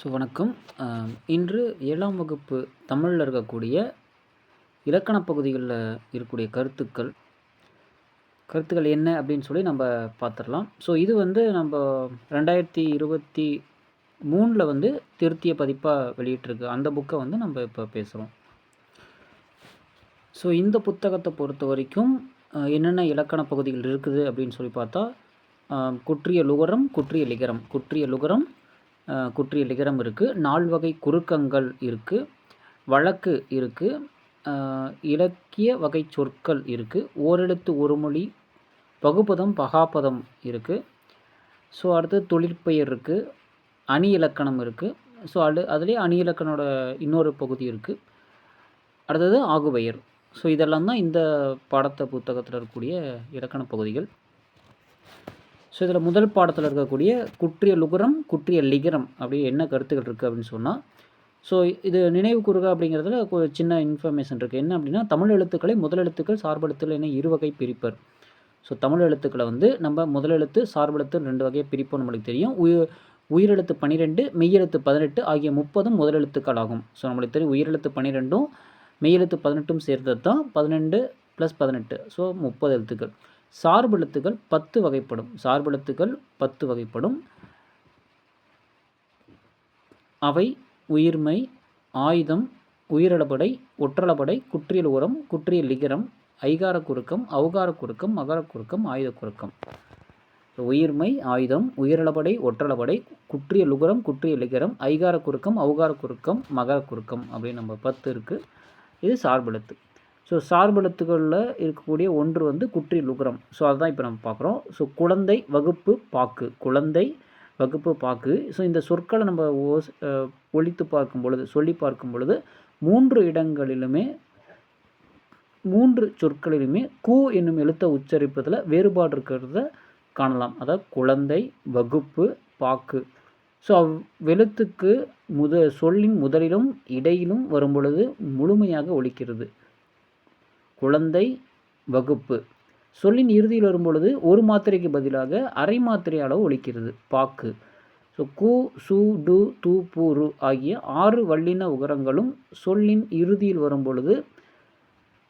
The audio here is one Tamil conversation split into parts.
வணக்கம். இன்று 7ஆம் வகுப்பு தமிழில் இருக்கக்கூடிய இலக்கண பகுதிகளில் இருக்கக்கூடிய கருத்துக்கள் என்ன அப்படின்னு சொல்லி நம்ம பார்த்துடலாம். இது வந்து நம்ம 2023 வந்து திருத்திய பதிப்பாக வெளியிட்டிருக்கு. அந்த புக்கை வந்து நம்ம இப்போ பேசுகிறோம். இந்த புத்தகத்தை பொறுத்த வரைக்கும் என்னென்ன இலக்கண பகுதிகள் இருக்குது அப்படின்னு சொல்லி பார்த்தா, குற்றிய லுகரம், குற்றிய லிகரம், குற்றிய லிகரம் இருக்குது. 4 வகை குறுக்கங்கள் இருக்குது. வழக்கு இருக்குது. இலக்கிய வகை சொற்கள் இருக்குது. ஓரெழுத்து ஒரு மொழி, பகுபதம், பகாபதம் இருக்குது. அடுத்து தொழிற்பெயர் இருக்குது. அணி இலக்கணம் இருக்குது. அதுலேயே அணி இலக்கணோட இன்னொரு பகுதி இருக்குது. அடுத்தது ஆகுபெயர். இதெல்லாம் தான் இந்த புத்தகத்தில் இருக்கக்கூடிய இலக்கண பகுதிகள். இதில் முதல் பாடத்தில் இருக்கக்கூடிய குற்றிய லுகரம், குற்றிய லிகரம் அப்படி என்ன கருத்துக்கள் இருக்குது அப்படின்னு சொன்னால், இது நினைவு கூறுக அப்படிங்கிறதுல ஒரு சின்ன இன்ஃபர்மேஷன் இருக்குது. என்ன அப்படின்னா, தமிழ் எழுத்துக்களை முதலெழுத்துக்கள், சார்பெழுத்துக்கள் என 2 வகை பிரிப்பர். தமிழ் எழுத்துக்களை வந்து நம்ம முதலெழுத்து, சார்பெழுத்து 2 வகையை பிரிப்போம். நம்மளுக்கு தெரியும். உயிரெழுத்து 12, மெய்யெழுத்து 18 ஆகிய 30 முதலெழுத்துக்கள் ஆகும். நம்மளுக்கு தெரியும் உயிரெழுத்து 12ம் மெய்யெழுத்து 18ம் சேர்ந்தது தான் 12 + 18, 30 எழுத்துக்கள். சார்பெழுத்துக்கள் 10 வகைப்படும். அவை உயிர்மை, ஆயுதம், உயிரளபடை, ஒற்றளபடை, குற்றிய லுகரம், குற்றிய லிகரம், ஐகார குறுக்கம், ஔகார குறுக்கம், மகர குறுக்கம், ஆயுத குறுக்கம். உயிர்மை, ஆயுதம், உயிரளபடை, ஒற்றளபடை, குற்றிய லுகரம், குற்றிய லிகரம், ஐகார குறுக்கம், ஔகார குறுக்கம், மகர குறுக்கம் அப்படின்னு நம்ம 10 இருக்குது. இது சார்பெழுத்து. சார்பெழுத்துக்களில் இருக்கக்கூடிய ஒன்று வந்து குற்றிய லுகரம். அதுதான் இப்போ நம்ம பார்க்குறோம். குழந்தை, வகுப்பு, பாக்கு. குழந்தை, வகுப்பு, பாக்கு. இந்த சொற்களை நம்ம ஒலித்து பார்க்கும் பொழுது, சொல்லி பார்க்கும் பொழுது 3 இடங்களிலுமே 3 சொற்களிலுமே கு என்னும் எழுத்தை உச்சரிப்பதில் வேறுபாடு இருக்கிறத காணலாம். அதாவது குழந்தை, வகுப்பு, பாக்கு. அவ்வெழுத்துக்கு சொல்லின் முதலிலும் இடையிலும் வரும் பொழுது முழுமையாக ஒலிக்கிறது. குழந்தை, வகுப்பு. சொல்லின் இறுதியில் வரும்பொழுது ஒரு மாத்திரைக்கு பதிலாக அரை மாத்திரை அளவு ஒலிக்கிறது. பாக்கு. கு, சு, டு, து, பு, ரு ஆகிய 6 வல்லின உகரங்களும் சொல்லின் இறுதியில் வரும்பொழுது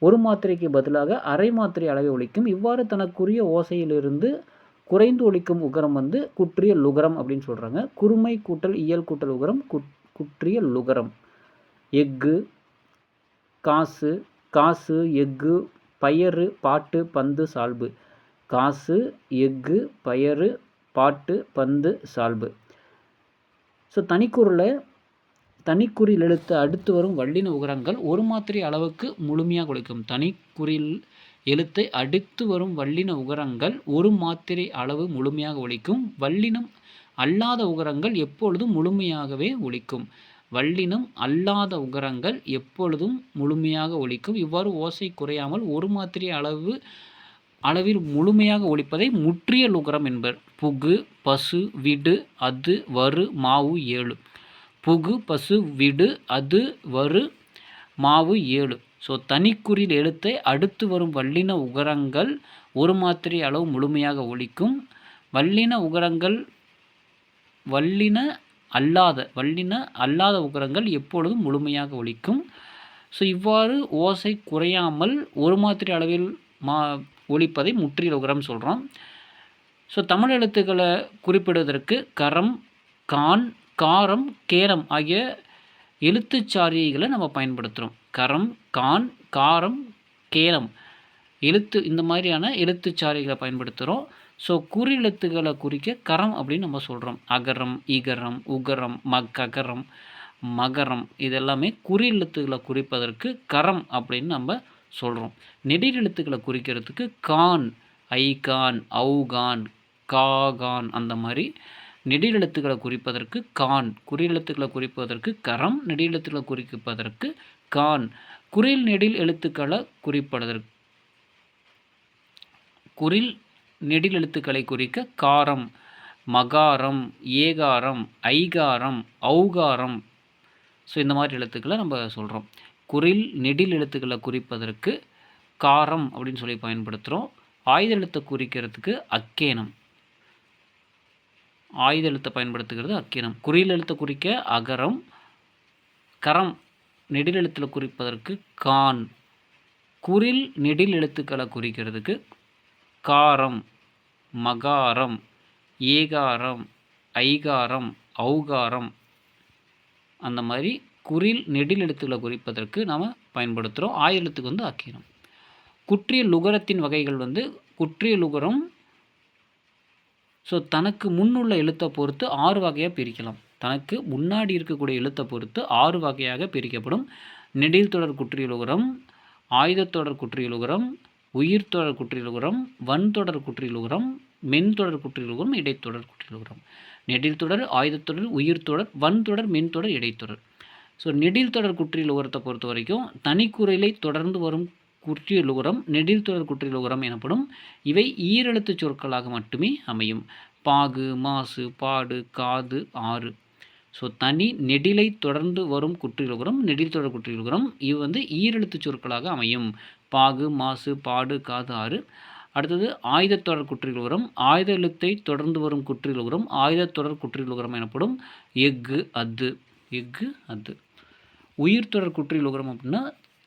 ஒரு மாத்திரைக்கு பதிலாக அரை மாத்திரை அளவை ஒலிக்கும். இவ்வாறு தனக்குரிய ஓசையிலிருந்து குறைந்து ஒலிக்கும் உகரம் வந்து குற்றிய லுகரம் அப்படின்னு சொல்கிறாங்க. குறுமை கூட்டல் இயல் கூட்டல் உகரம் குற்றிய லுகரம். எஃகு, காசு, எஃகு, பயறு, பாட்டு, பந்து, சால்பு. காசு, எஃகு, பயறு, பாட்டு, பந்து, சால்பு. தனிக்குறில் எழுத்து அடுத்து வரும் வல்லின உகரங்கள் ஒரு மாத்திரை அளவுக்கு முழுமையாக ஒலிக்கும். தனிக்குறில் எழுத்தை அடுத்து வரும் வல்லின உகரங்கள் ஒரு மாத்திரை அளவு முழுமையாக ஒலிக்கும். வல்லினம் அல்லாத உகரங்கள் எப்பொழுதும் முழுமையாகவே ஒலிக்கும். இவ்வாறு ஓசை குறையாமல் ஒரு மாத்திரை அளவில் முழுமையாக ஒலிப்பதை முற்றிய லுகரம் என்பர். புகு, பசு, விடு, அது, வரு, மாவு 7. புகு, பசு, விடு, அது, வரு, மாவு 7. தனிக்குறில் எழுத்தை அடுத்து வரும் வல்லின உகரங்கள் ஒரு மாத்திரை அளவு முழுமையாக ஒலிக்கும். வல்லின அல்லாத உகரங்கள் எப்பொழுதும் முழுமையாக ஒலிக்கும். இவ்வாறு ஓசை குறையாமல் ஒரு மாத்திரை அளவில் ஒலிப்பதை முற்றிய லுகரம் சொல்கிறோம். தமிழ் எழுத்துக்களை குறிப்பிடுவதற்கு கரம், கான், காரம், கேரம் ஆகிய எழுத்துச்சாரிகளை நம்ம பயன்படுத்துகிறோம். கரம், கான், காரம், கேரம் இந்த மாதிரியான எழுத்துச்சாரிகளை பயன்படுத்துகிறோம். குறியெழுத்துக்களை குறிக்க கரம் அப்படின்னு நம்ம சொல்கிறோம். அகரம், இகரம், உகரம், ககரம், மகரம் இதெல்லாமே குறியெழுத்துக்களை குறிப்பதற்கு கரம் அப்படின்னு நம்ம சொல்கிறோம். நெடிலெழுத்துக்களை குறிக்கிறதுக்கு கான், ஐகான், ஔகான், காகான் அந்த மாதிரி நெடிலெழுத்துக்களை குறிப்பதற்கு கான், குறியெழுத்துக்களை குறிப்பதற்கு கரம், நெடிலெழுத்துக்களை குறிப்பதற்கு கான். குறில் நெடில் எழுத்துக்களை நெடில் எழுத்துக்களை குறிக்க காரம், மகாரம், ஏகாரம், ஐகாரம், ஔகாரம் இந்த மாதிரி எழுத்துக்களை நம்ம சொல்கிறோம். குறில் நெடில் எழுத்துக்களை குறிப்பதற்கு காரம் அப்படின்னு சொல்லி பயன்படுத்துகிறோம். ஆயுத எழுத்தை குறிக்கிறதுக்கு அக்கேனம். ஆயுத எழுத்தை பயன்படுத்துகிறது அக்கிரம். குறில் எழுத்தை குறிக்க அகரம். கரம் நெடில் எழுத்தில் குறிப்பதற்கு கான். குறில் நெடில் எழுத்துக்களை குறிக்கிறதுக்கு காரம், மகாரம், ஏகாரம், ஐகாரம், ஔகாரம். அந்த மாதிரி குறில் நெடில் எழுத்துக்களை குறிப்பதற்கு நாம் பயன்படுத்துகிறோம். ஆயுத எழுத்துக்கு வந்து அக்கிரம். குற்றிய லுகரத்தின் வகைகள் வந்து குற்றிய லுகரம் தனக்கு முன்னுள்ள எழுத்தை பொறுத்து 6 வகையாக பிரிக்கலாம். தனக்கு முன்னாடி இருக்கக்கூடிய எழுத்தை பொறுத்து 6 வகையாக பிரிக்கப்படும். நெடில் தொடர் குற்றியலுகரம், ஆயுதத்தொடர் குற்றியலுகரம், உயிர்த்தொடர் குற்றியலுகரம், வன்தொடர் குற்றியலுகரம், மென்தொடர் குற்றியலுகரம், இடைத்தொடர் குற்றியலுகரம். நெடில் தொடர், ஆயுதத்தொடர், உயிர்த்தொடர், வன்தொடர், மென்தொடர், இடைத்தொடர். நெடில் தொடர் குற்றியலுகரத்தை பொறுத்த வரைக்கும் தனிக்குறிலை தொடர்ந்து வரும் குற்றியலுகரம் நெடில் தொடர் குற்றியலுகரம் எனப்படும். இவை ஈரெழுத்து சொற்களாக மட்டுமே அமையும். பாகு, மாசு, பாடு, காது, ஆறு. தனி நெடிலை தொடர்ந்து வரும் குற்றியலுகரம் நெடில் தொடர் குற்றியலுகரம். இவை வந்து ஈரெழுத்து சொற்களாக அமையும். பாகு, மாசு, பாடு, காது, ஆறு. அடுத்தது ஆயுதத்தொடர் குற்றியலுகரம். ஆயுத எழுத்தை தொடர்ந்து வரும் குற்றியலுகரம் ஆயுதத்தொடர் குற்றியலுகரம் எனப்படும். எஃகு, அத்து. எஃகு, அத்து. உயிர்த்தொடர் குற்றியலுகரம் அப்படின்னா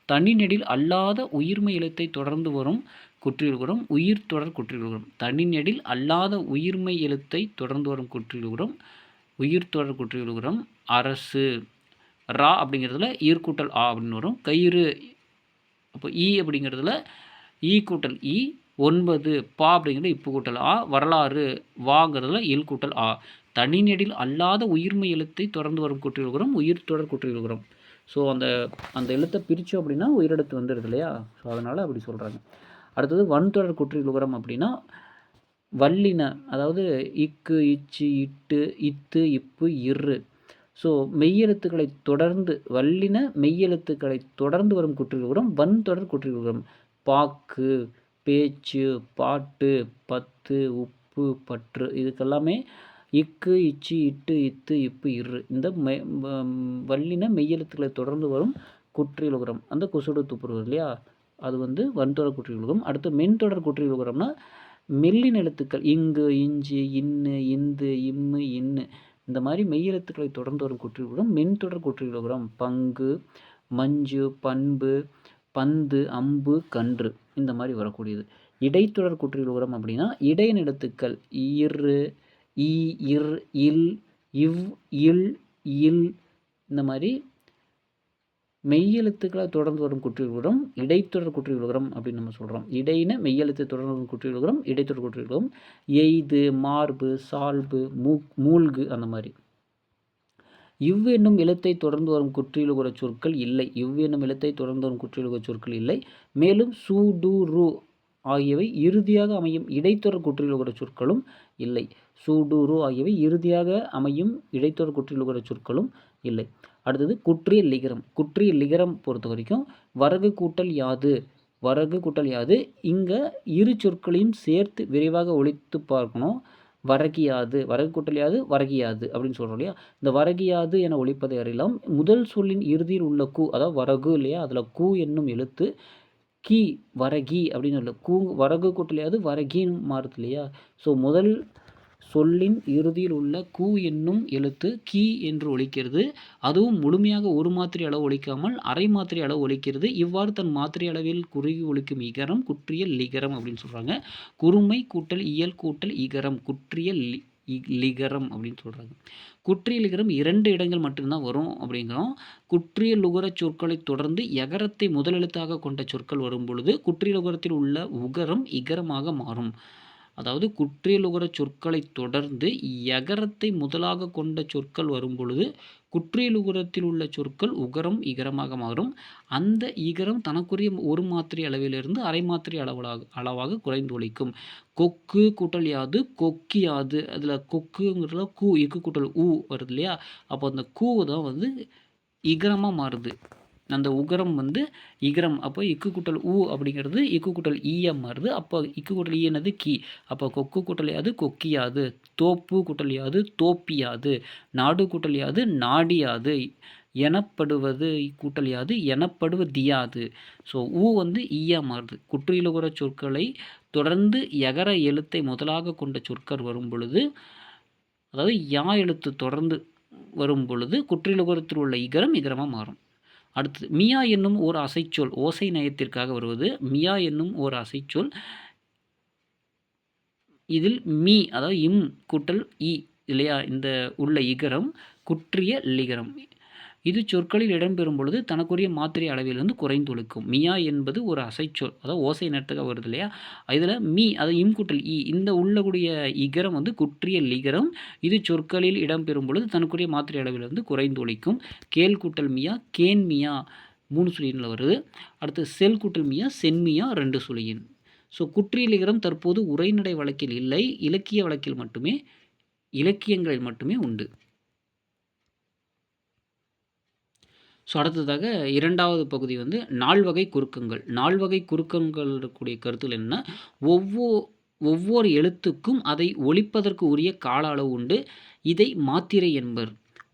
தனி நெடில் அல்லாத உயிர்மை எழுத்தை தொடர்ந்து வரும் குற்றியலுகரம் உயிர்த்தொடர் குற்றியலுகரம். தனி நெடில் அல்லாத உயிர்மை எழுத்தை தொடர்ந்து வரும் குற்றியலுகரம் உயிர்த்தொடர் குற்றியலுகரம். அரசு, ரா அப்படிங்கிறதுல ஈர்க்கூட்டல் ஆ அப்படின்னு வரும். கயிறு, அப்போ ஈ அப்படிங்கிறதுல ஈ கூட்டல் ஈ. 9 பா அப்படிங்கிறது இப்பு கூட்டல் ஆ. வரலாறு வாங்கிறதுல இல் கூட்டல் ஆ. தனி நெடில் அல்லாத உயிர்மை எழுத்தை தொடர்ந்து வரும் குற்றியலுகரம் உயிர்த்தொடர் குற்றியலுகரம். அந்த எழுத்தை பிரித்தோம் அப்படின்னா உயிரெழுத்து வந்துடுது இல்லையா? அதனால் அப்படி சொல்கிறாங்க. அடுத்தது வன்தொடர் குற்றியலுகரம் அப்படின்னா வல்லின, அதாவது இக்கு, இச்சு, இட்டு, இத்து, இப்பு, இரு. மெய்யெழுத்துக்களை தொடர்ந்து வல்லின மெய்யெழுத்துக்களை தொடர்ந்து வரும் குற்றியலுகரம் வன்தொடர் குற்றியலுகரம். பாக்கு, பேச்சு, பாட்டு, பத்து, உப்பு, பற்று. இதுக்கெல்லாமே இக்கு, இச்சு, இட்டு, இத்து, இப்பு, இரு. இந்த வல்லின மெய்யெழுத்துக்களை தொடர்ந்து வரும் குற்றியலுகரம். அந்த குசுடு துப்புருவது இல்லையா? அது வந்து வன்தொடர் குற்றியலுகரம். அடுத்து மென்தொடர் குற்றியலுகரம்னா மெல்லின எழுத்துக்கள் இங்கு, இஞ்சு, இன்னு, இந்து, இம்மு, இன்னு. இந்த மாதிரி மெய்யெழுத்துக்களை தொடர்ந்து வரும் குற்றியலுகரம் மென்தொடர் குற்றியலுகரம். பங்கு, மஞ்சு, பண்பு, பந்து, அம்பு, கன்று. இந்த மாதிரி வரக்கூடியது. இடைத்தொடர் குற்றியலுகரம் அப்படின்னா இடையின் எழுத்துக்கள் இரு, இ, இர், இல், இவ், இல், இல். இந்த மாதிரி மெய்யெழுத்துக்களை தொடர்ந்து வரும் குற்றியலுகரம் இடைத்தொடர் குற்றியலுகரம் அப்படின்னு நம்ம சொல்கிறோம். இடையின மெய்யெழுத்தை தொடர்ந்து வரும் குற்றியலுகரம் இடைத்தொடர் குற்றியலுகரம். எய்து, மார்பு, சால்பு, மூழ்கு. அந்த மாதிரி இவ் என்னும் எழுத்தை தொடர்ந்து வரும் குற்றியலுகர சொற்கள் இல்லை. இவ் என்னும் எழுத்தை தொடர்ந்து வரும் குற்றியலுகர சொற்கள் இல்லை. மேலும் சு, டு, ரு ஆகியவை இறுதியாக அமையும் இடைத்தொடர் குற்றியலுகர சொற்களும் இல்லை. சு, டு, ரு ஆகியவை இறுதியாக அமையும் இடைத்தொடர் குற்றியலுகர சொற்களும் இல்லை. அடுத்தது குற்றிய லிகரம். குற்றிய லிகரம் பொறுத்த வரைக்கும் வரகு கூட்டல் யாது. வரகு கூட்டல் யாது இங்கே இரு சொற்களையும் சேர்த்து விரைவாக ஒழித்து பார்க்கணும். வரகியாது, வரகு கூட்டல் யாது வரகியாது அப்படின்னு சொல்கிறோம் இல்லையா? இந்த வரகியாது என ஒழிப்பதை அறியலாம். முதல் சொல்லின் இறுதியில் உள்ள கூ, அதாவது வரகு இல்லையா, அதில் கூ என்னும் எழுத்து கி வரகி அப்படின்னு இல்லை. கூ வரகு கூட்டலையாது வரகின்னு மாறுது இல்லையா? முதல் சொல்லின் இறுதியில் உள்ள கூ என்னும் எழுத்து கி என்று ஒலிக்கிறது. அதுவும் முழுமையாக ஒரு மாத்திரை அளவு ஒலிக்காமல் அரை மாத்திரை அளவு ஒலிக்கிறது. இவ்வாறு தன் மாத்திரை அளவில் குறுகி ஒலிக்கும் இகரம் குற்றிய லிகரம் அப்படின்னு சொல்கிறாங்க. குறுமை கூட்டல் இயல் கூட்டல் இகரம் குற்றிய லிகரம் அப்படின்னு சொல்கிறாங்க. குற்றிய லிகரம் 2 இடங்கள் மட்டும்தான் வரும் அப்படிங்கிறோம். குற்றிய லுகர சொற்களை தொடர்ந்து எகரத்தை முதலெழுத்தாக கொண்ட சொற்கள் வரும் பொழுது குற்றிய லுகரத்தில் உள்ள உகரம் இகரமாக மாறும். அதாவது குற்றியலுகர சொற்களை தொடர்ந்து எகரத்தை முதலாக கொண்ட சொற்கள் வரும் பொழுது குற்றியலுகரத்தில் உள்ள சொற்கள் உகரம் இகரமாக மாறும். அந்த இகரம் தனக்குரிய ஒரு மாத்திரை அளவிலிருந்து அரை மாத்திரை அளவாக குறைந்து ஒலிக்கும். கொக்கு கூட்டல் யாது கொக்கியாது. அதில் கொக்குங்கிறதுல கூ இக்கு கூட்டல் ஊ வருது இல்லையா? அப்போ அந்த கூ தான் வந்து இகரமாக மாறுது. அந்த உகரம் வந்து இகரம். அப்போ இக்கு கூட்டல் ஊ அப்படிங்கிறது இக்கு கூட்டல் ஈயம் மாறுது. அப்போ இக்கு கூட்டல் ஈ என்னது கி. அப்போ கொக்கு கூட்டல் யாது கொக்கியாது. தோப்பு கூட்டல் யாது தோப்பியாது. நாடு கூட்டல் யாது நாடியாது. எனப்படுவது கூட்டல் யாது எனப்படுவதியாது. ஊ வந்து ஈயா மாறுது. குற்றியலுகர சொற்களை தொடர்ந்து எகர எழுத்தை முதலாக கொண்ட சொற்கள் வரும் பொழுது அதாவது யா எழுத்து தொடர்ந்து வரும் பொழுது குற்றியலுகரத்தில் உள்ள இகரம் இகரமாக மாறும். அடுத்தது மியா என்னும் ஓர் அசைச்சொல் ஓசை நயத்திற்காக வருவது. மியா என்னும் ஓர் அசைச்சொல். இதில் மீ அதாவது இம் கூட்டல் இ இல்லையா, இந்த உள்ள இகரம் குற்றிய லிகரம். இது சொற்களில் இடம்பெறும் பொழுது தனக்குரிய மாத்திரை அளவிலிருந்து குறைந்தொழுக்கும். மியா என்பது ஒரு அசைச்சொல், அதாவது ஓசை நேரத்துக்காக வருது இல்லையா. இதில் மீ அதாவது இம் கூட்டல் இ இந்த உள்ளக்கூடிய இகரம் வந்து குற்றிய லிகரம். இது சொற்களில் இடம்பெறும் பொழுது தனக்குரிய மாத்திரை அளவிலிருந்து குறைந்தொழிக்கும். கேள் கூட்டல் மியா கேன் மியா 3 சுழியில் வருது. அடுத்து செல் கூட்டல் மியா சென்மியா 2 சுழியின். ஸோ குற்றிய லிகரம் தற்போது உரைநடை வழக்கில் இல்லை, இலக்கிய வழக்கில் மட்டுமே, இலக்கியங்களில் மட்டுமே உண்டு. ஸோ அடுத்ததாக 2வது பகுதி வந்து நால்வகை குறுக்கங்கள். நால்வகை குறுக்கங்கள் இருக்கக்கூடிய கருத்தில் என்ன, ஒவ்வொரு எழுத்துக்கும் அதை ஒலிப்பதற்கு உரிய கால அளவு உண்டு. இதை மாத்திரை என்பர்.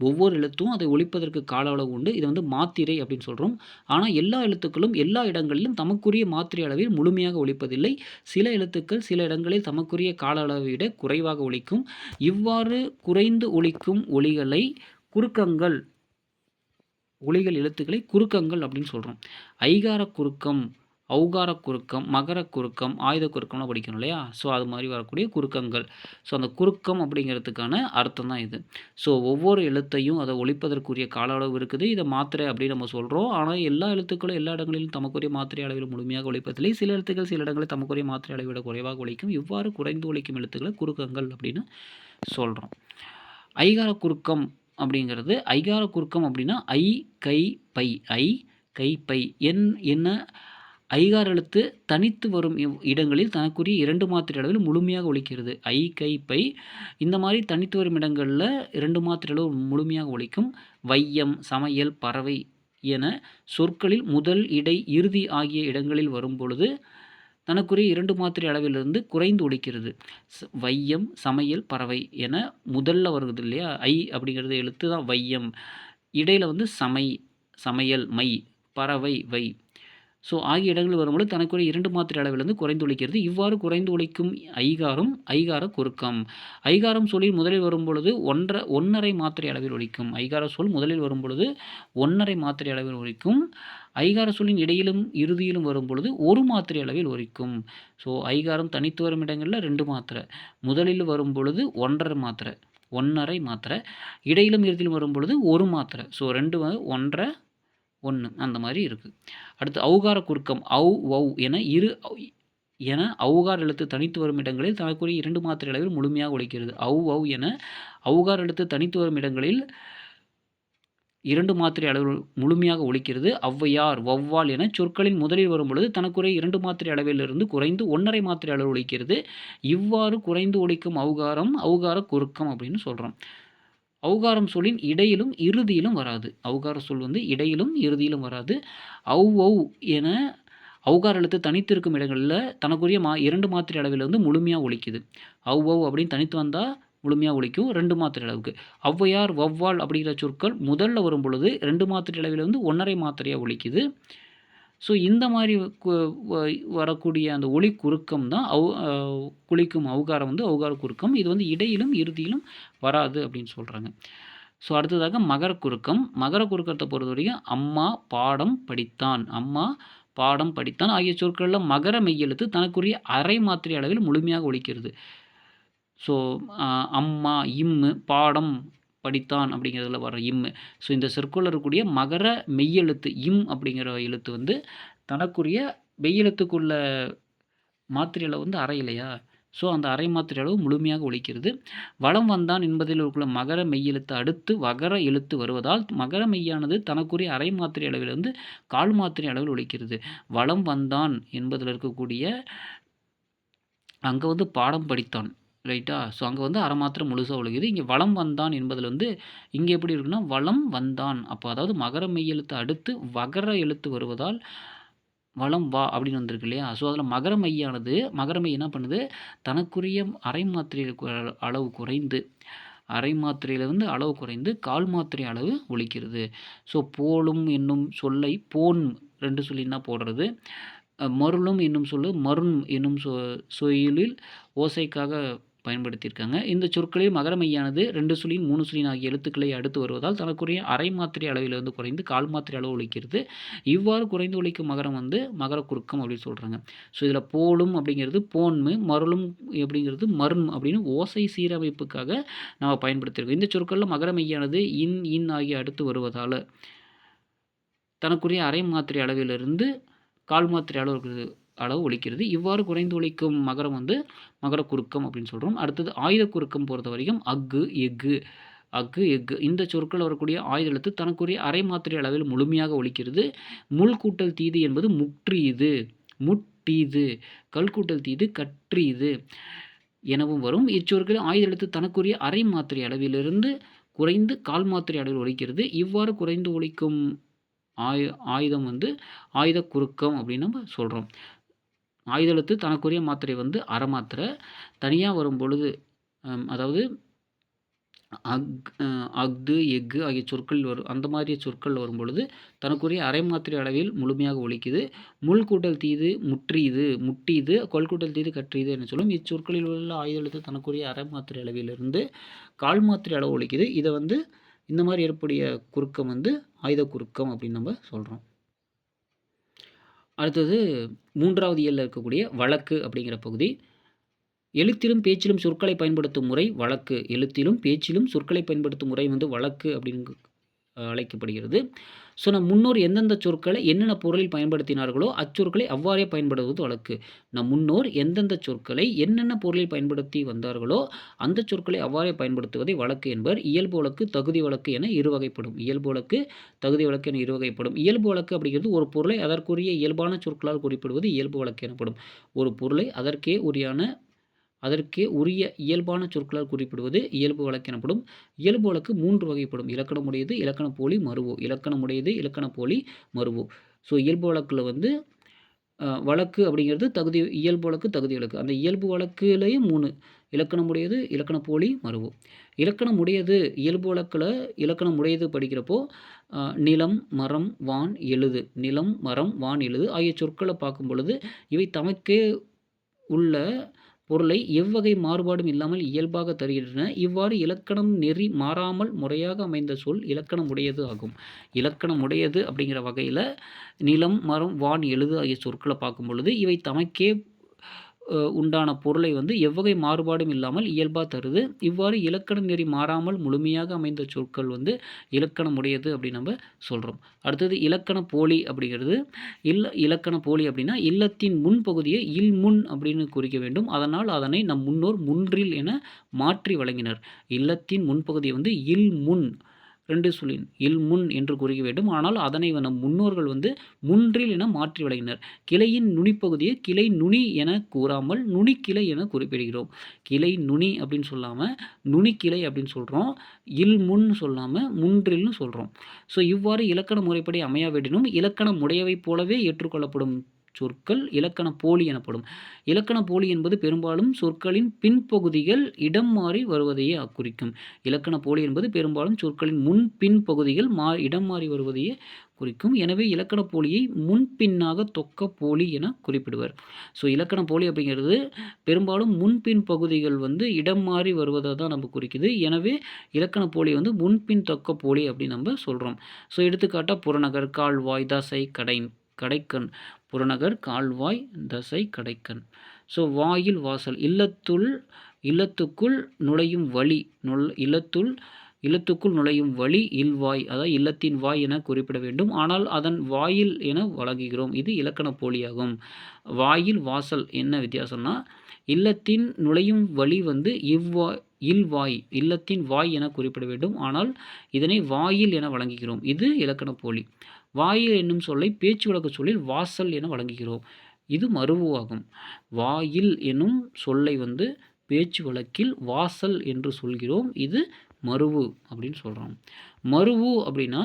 ஒவ்வொரு எழுத்தும் அதை ஒலிப்பதற்கு கால அளவு உண்டு. இதை வந்து மாத்திரை அப்படின்னு சொல்கிறோம். ஆனால் எல்லா எழுத்துக்களும் எல்லா இடங்களிலும் தமக்குரிய மாத்திரை அளவில் முழுமையாக ஒலிப்பதில்லை. சில எழுத்துக்கள் சில இடங்களில் தமக்குரிய கால அளவை விட குறைவாக ஒலிக்கும். இவ்வாறு குறைந்து ஒலிக்கும் ஒலிகளை குறுக்கங்கள், ஒலிகள் எழுத்துக்களை குறுக்கங்கள் அப்படின்னு சொல்கிறோம். ஐகார குறுக்கம், ஔகார குறுக்கம், மகர குறுக்கம், ஆயுத குறுக்கம்லாம் படிக்கணும் இல்லையா. ஸோ அது மாதிரி வரக்கூடிய குறுக்கங்கள். ஸோ அந்த குறுக்கம் அப்படிங்கிறதுக்கான அர்த்தம் தான் இது. ஸோ ஒவ்வொரு எழுத்தையும் அதை ஒலிப்பதற்குரிய கால அளவு இருக்குது. இதை மாத்திரை அப்படின்னு நம்ம சொல்கிறோம். ஆனால் எல்லா எழுத்துக்களும் எல்லா இடங்களிலும் தமக்குரிய மாத்திரை அளவில் முழுமையாக ஒலிப்பதில்லை. சில எழுத்துக்கள் சில இடங்களில் தமக்குரிய மாத்திரை அளவை விட குறைவாக ஒலிக்கும். இவ்வாறு குறைந்து ஒலிக்கும் எழுத்துக்களை குறுக்கங்கள் அப்படின்னு சொல்கிறோம். ஐகார குறுக்கம் அப்படிங்கிறது, ஐகார குறுக்கம் அப்படின்னா ஐ கை பை, ஐ கை பை என்ன ஐகார எழுத்து தனித்து வரும் இடங்களில் தனக்குரிய 2 மாத்திரை அளவில் முழுமையாக ஒலிக்கிறது. ஐ கை பை இந்த மாதிரி தனித்து வரும் இடங்களில் 2 மாத்திரை அளவு முழுமையாக ஒலிக்கும். வையம், சமையல், பறவை என சொற்களில் முதல், இடை, இறுதி ஆகிய இடங்களில் வரும் பொழுது தனக்குரிய 2 மாத்திரை அளவிலிருந்து குறைந்து ஒலிக்கிறது. வையம், சமையல், பறவை என முதல்ல வருது இல்லையா, ஐ அப்படிங்கிறது எழுத்து தான் வையம். இடையில் வந்து சமையல், மை, பறவை, வை. ஸோ ஆகிய இடங்களில் வரும்பொழுது தனக்குரிய 2 மாத்திரை அளவிலிருந்து குறைந்து ஒலிக்கிறது. இவ்வாறு குறைந்து ஒலிக்கும் ஐகாரம் ஐகார குறுக்கம். ஐகாரம் சொல்லில் முதலில் வரும்பொழுது 1.5 மாத்திரை அளவில் ஒலிக்கும். ஐகார சொல் முதலில் வரும்பொழுது 1.5 மாத்திரை அளவில் ஒலிக்கும். ஐகார சொல்லின் இடையிலும் இறுதியிலும் வரும் பொழுது 1 மாத்திரை அளவில் ஒலிக்கும். ஸோ ஐகாரம் தனித்து வரும் இடங்களில் 2 மாத்திரை, முதலில் வரும் பொழுது 1.5 மாத்திரை, 1.5 மாத்திரை, இடையிலும் இறுதியிலும் வரும் பொழுது 1 மாத்திரை. ஸோ 2 1.5 1 அந்த மாதிரி இருக்குது. அடுத்து ஔகார குறுக்கம். ஔ என ஔகார எழுத்து தனித்து வரும் இடங்களில் தனக்குரிய 2 மாத்திரை அளவில் முழுமையாக ஒலிக்கிறது. ஔ என ஔகார எழுத்து தனித்து வரும் இடங்களில் 2 மாத்திரை அளவு முழுமையாக ஒலிக்கிறது. ஔவையார், வௌவால் என சொற்களின் முதலில் வரும் பொழுது தனக்குரிய 2 மாத்திரை அளவிலிருந்து குறைந்து 1.5 மாத்திரை அளவு ஒலிக்கிறது. இவ்வாறு குறைந்து ஒலிக்கும் ஔகாரம் ஔகார குறுக்கம் அப்படின்னு சொல்கிறோம். ஔகாரம் சொல்லின் இடையிலும் இறுதியிலும் வராது. ஔகார சொல் வந்து இடையிலும் இறுதியிலும் வராது. ஔ என ஔகார எழுத்து தனித்து இருக்கும் இடங்களில் தனக்குரிய 2 மாத்திரை அளவில் வந்து முழுமையாக ஒலிக்குது. ஔ அப்படின்னு தனித்து வந்தால் முழுமையாக ஒலிக்கும் 2 மாத்திரை அளவுக்கு. ஔவையார், வௌவால் அப்படிங்கிற சொற்கள் முதல்ல வரும் பொழுது 2 மாத்திரை அளவில் வந்து 1.5 மாத்திரையாக ஒலிக்குது. ஸோ இந்த மாதிரி வரக்கூடிய அந்த ஒலி குறுக்கம் தான் குளிக்கும் ஔகாரம் வந்து ஔகார குறுக்கம். இது வந்து இடையிலும் இறுதியிலும் வராது அப்படின்னு சொல்கிறாங்க. ஸோ அடுத்ததாக மகர குறுக்கம். மகர குறுக்கத்தை பொறுத்த வரைக்கும் அம்மா பாடம் படித்தான், அம்மா பாடம் படித்தான் ஆகிய சொற்களில் மகர மெய்யெழுத்து தனக்குரிய அரை மாத்திரை அளவில் முழுமையாக ஒலிக்கிறது. ஸோ அம்மா, இம்மு, பாடம் படித்தான் அப்படிங்கிறதுல வர இம்மு. ஸோ இந்த சொற்களில் இருக்கக்கூடிய மகர மெய்யெழுத்து இம் அப்படிங்கிற எழுத்து வந்து தனக்குரிய மெய்யெழுத்துக்குள்ள மாத்திரை அளவு வந்து அரை இல்லையா. ஸோ அந்த அரை மாத்திரை அளவு முழுமையாக ஒலிக்கிறது. வலம் வந்தான் என்பதில் உள்ள மகர மெய்யெழுத்து அடுத்து வகர எழுத்து வருவதால் மகர மெய்யானது தனக்குரிய அரை மாத்திரை அளவிலிருந்து 1/4 மாத்திரை அளவில் ஒலிக்கிறது. வலம் வந்தான் என்பதில் இருக்கக்கூடிய அங்கே வந்து பாடம் படித்தான் ரைட்டா. ஸோ அங்கே வந்து அரை மாத்திரை முழுசாக ஒலிக்குது. இங்கே வலம் வந்தான் என்பதில் வந்து இங்கே எப்படி இருக்குன்னா வலம் வந்தான். அப்போ அதாவது மகர மெய்யெழுத்து அடுத்து வகர எழுத்து வருவதால் வலம் வா அப்படின்னு வந்திருக்கு இல்லையா. ஸோ அதில் மகர மெய் என்ன பண்ணுது, தனக்குரிய அரை மாத்திரை அளவு குறைந்து, அரை மாத்திரையிலிருந்து அளவு குறைந்து 1/4 மாத்திரை அளவு ஒலிக்கிறது. ஸோ போலும் என்னும் சொல்லை போன் 2 சொல்லினா போடுறது. மருளும் என்னும் சொல்லு மருண் என்னும் சொல்லில் ஓசைக்காக பயன்படுத்தியிருக்காங்க. இந்த சொற்களில் மகர மெய்யானது 2 சுழின் 3 சுழின் ஆகிய எழுத்துக்களை அடுத்து வருவதால் தனக்குரிய அரை மாத்திரை அளவிலிருந்து குறைந்து கால் மாத்திரை அளவு ஒலிக்கிறது. இவ்வாறு குறைந்து ஒலிக்கும் மகரம் வந்து மகர குறுக்கம் அப்படின்னு சொல்கிறாங்க. ஸோ இதில் போலும் அப்படிங்கிறது போன்மு, மருளும் அப்படிங்கிறது மரும் அப்படின்னு ஓசை சீரமைப்புக்காக நம்ம பயன்படுத்தியிருக்கோம். இந்த சொற்களில் மகர மெய்யானது இன் இன் ஆகிய அடுத்து வருவதால் தனக்குரிய அரை மாத்திரை அளவிலிருந்து கால் மாத்திரை அளவு ஒலிக்கிறது. இவ்வாறு குறைந்து ஒலிக்கும் மகரம் வந்து மகர குறுக்கம் அப்படின்னு சொல்கிறோம். அடுத்தது ஆயுத குறுக்கம் பொறுத்த வரைக்கும் அக்கு எக்கு இந்த சொற்கள் வரக்கூடிய ஆயுத எழுத்து தனக்குரிய அரை மாத்திரை அளவில் முழுமையாக ஒலிக்கிறது. முள் கூட்டல் தீது என்பது முட்டீது, கல் கூட்டல் தீது கற்றீது எனவும் வரும். இச்சொற்கள் ஆயுத எழுத்து தனக்குரிய அரை மாத்திரை அளவிலிருந்து குறைந்து கால் மாத்திரை அளவில் ஒலிக்கிறது. இவ்வாறு குறைந்து ஒலிக்கும் ஆயுதம் வந்து ஆயுத குறுக்கம் அப்படின்னு நம்ம சொல்கிறோம். ஆயுத எழுத்து தனக்குரிய மாத்திரை வந்து அரை மாத்திரை. தனியாக வரும் பொழுது அதாவது அஃது எஃகு ஆகிய சொற்கள் வரும். அந்த மாதிரி சொற்கள் வரும் பொழுது தனக்குரிய அரை மாத்திரை அளவில் முழுமையாக ஒலிக்குது. முள் கூட்டல் தீது முட்டீது, கொல் கூட்டல் தீது கற்றீது என சொல்லும். இச்சொற்களில் உள்ள ஆயுத எழுத்து தனக்குரிய அரை மாத்திரை அளவிலிருந்து கால் மாத்திரை அளவு ஒலிக்குது. இதை வந்து இந்த மாதிரி ஏற்படைய குறுக்கம் வந்து ஆயுத குறுக்கம் அப்படின்னு நம்ம சொல்கிறோம். அடுத்தது 3வது இயலில் இருக்கக்கூடிய வழக்கு அப்படிங்கிற பகுதி. எழுத்திலும் பேச்சிலும் சொற்களை பயன்படுத்தும் முறை வழக்கு. எழுத்திலும் பேச்சிலும் சொற்களை பயன்படுத்தும் முறை வந்து வழக்கு அப்படின்னு அழைக்கப்படுகிறது. ஸோ நம் முன்னோர் எந்தெந்த சொற்களை என்னென்ன பொருளில் பயன்படுத்தினார்களோ அச்சொற்களை அவ்வாறே பயன்படுத்துவது வழக்கு. நம் முன்னோர் எந்தெந்த சொற்களை என்னென்ன பொருளில் பயன்படுத்தி வந்தார்களோ அந்த சொற்களை அவ்வாறே பயன்படுத்துவதை வழக்கு என்பர். இயல்பு வழக்கு, தகுதி வழக்கு என இருவகைப்படும். இயல்பு வழக்கு, தகுதி வழக்கு என இருவகைப்படும். இயல்பு வழக்கு அப்படிங்கிறது ஒரு பொருளை அதற்குரிய இயல்பான சொற்களால் குறிப்பிடுவது இயல்பு வழக்கு எனப்படும். ஒரு பொருளை அதற்கே உரிய இயல்பான சொற்களால் குறிப்பிடுவது இயல்பு வழக்கு எனப்படும். இயல்பு வழக்கு 3 வகைப்படும். இலக்கணமுடையது, இலக்கணப்போலி, மருவு. இலக்கணமுடையது, இலக்கணப்போலி, மருவு. ஸோ இயல்பு வழக்கில் வந்து வழக்கு அப்படிங்கிறது இயல்பு வழக்கு, தகுதி வழக்கு. அந்த இயல்பு வழக்குலேயும் 3: இலக்கணமுடையது, இலக்கணப்போலி, மருவு. இலக்கணமுடையது இயல்பு வழக்கில் இலக்கணமுடையது படிக்கிறப்போ நிலம், மரம், வான், எழுது. நிலம், மரம், வான், எழுது ஆகிய சொற்களை பார்க்கும் பொழுது இவை தமக்கே உள்ள பொருளை எவ்வகை மாறுபாடும் இல்லாமல் இயல்பாக தருகின்றன. இவ்வாறு இலக்கணம் நெறி மாறாமல் முறையாக அமைந்த சொல் இலக்கணமுடையது ஆகும். இலக்கணமுடையது அப்படிங்கிற வகையில் நிலம், மரம், வான், எழுது ஆகிய சொற்களை பார்க்கும் பொழுது இவை தமக்கே உண்டான பொருளை வந்து எவ்வகை மாறுபாடும் இல்லாமல் இயல்பாக தருது. இவ்வாறு இலக்கண நெறி மாறாமல் முழுமையாக அமைந்த சொற்கள் வந்து இலக்கணமுடையது அப்படின்னு நம்ம சொல்கிறோம். அடுத்தது இலக்கண போலி அப்படிங்கிறது. இலக்கண போலி அப்படின்னா இல்லத்தின் முன்பகுதியை இல்முன் அப்படின்னு குறிக்க வேண்டும். அதனால் அதனை நம் முன்னோர் முன்றில் என மாற்றி வழங்கினர். இல்லத்தின் முன்பகுதியை வந்து இல்முன் 2 சுழின் இல்முன் என்று குறிக்க வேண்டும். ஆனால் அதனை நம் முன்னோர்கள் வந்து முன்றில் என மாற்றி வழங்கினர். கிளையின் நுனிப்பகுதியை கிளை நுனி என கூறாமல் நுனிக்கிளை என குறிப்பிடுகிறோம். கிளை நுனி அப்படின்னு சொல்லாமல் நுனிக்கிளை அப்படின்னு சொல்கிறோம். இல்முன் சொல்லாமல் முன்றில்னு சொல்கிறோம். ஸோ இவ்வாறு இலக்கண முறைப்படி அமையாவிடினும் இலக்கணம் உடையவை போலவே ஏற்றுக்கொள்ளப்படும் சொற்கள் இலக்கண போலி எனப்படும். இலக்கண போலி என்பது பெரும்பாலும் சொற்களின் பின்பகுதிகள் இடம் மாறி வருவதையே குறிக்கும். இலக்கண போலி என்பது பெரும்பாலும் சொற்களின் முன்பின் பகுதிகள் இடம் மாறி வருவதையே குறிக்கும். எனவே இலக்கண போலியை முன்பின்னாக தொக்க போலி என குறிப்பிடுவர். ஸோ இலக்கண போலி அப்படிங்கிறது பெரும்பாலும் முன்பின் பகுதிகள் வந்து இடம் மாறி வருவதை தான் நம்ம குறிக்குது. எனவே இலக்கண போலி வந்து முன்பின் தொக்க போலி அப்படின்னு நம்ம சொல்கிறோம். ஸோ எடுத்துக்காட்டாக புறநகர், கால்வாய், தசை, கடைக்கண். புறநகர், கால்வாய், தசை, கடைக்கண். ஸோ வாயில், வாசல். இல்லத்துக்குள் நுழையும் வழி. இல்லத்துக்குள் நுழையும் வழி இல்வாய். அதாவது இல்லத்தின் வாய் என குறிப்பிட வேண்டும். ஆனால் அதன் வாயில் என வழங்குகிறோம். இது இலக்கண போலியாகும். வாயில், வாசல் என்ன வித்தியாசம்னா இல்லத்தின் நுழையும் வழி வந்து இல்வாய், இல்லத்தின் வாய் என குறிப்பிட வேண்டும். ஆனால் இதனை வாயில் என வழங்குகிறோம். இது இலக்கண போலி. வாயில் என்னும் சொல்லை பேச்சு வழக்கு சொல்லில் வாசல் என வழங்குகிறோம். இது மருவு ஆகும். வாயில் எனும் சொல்லை வந்து பேச்சு வழக்கில் வாசல் என்று சொல்கிறோம். இது மருவு அப்படின்னு சொல்கிறோம். மருவு அப்படின்னா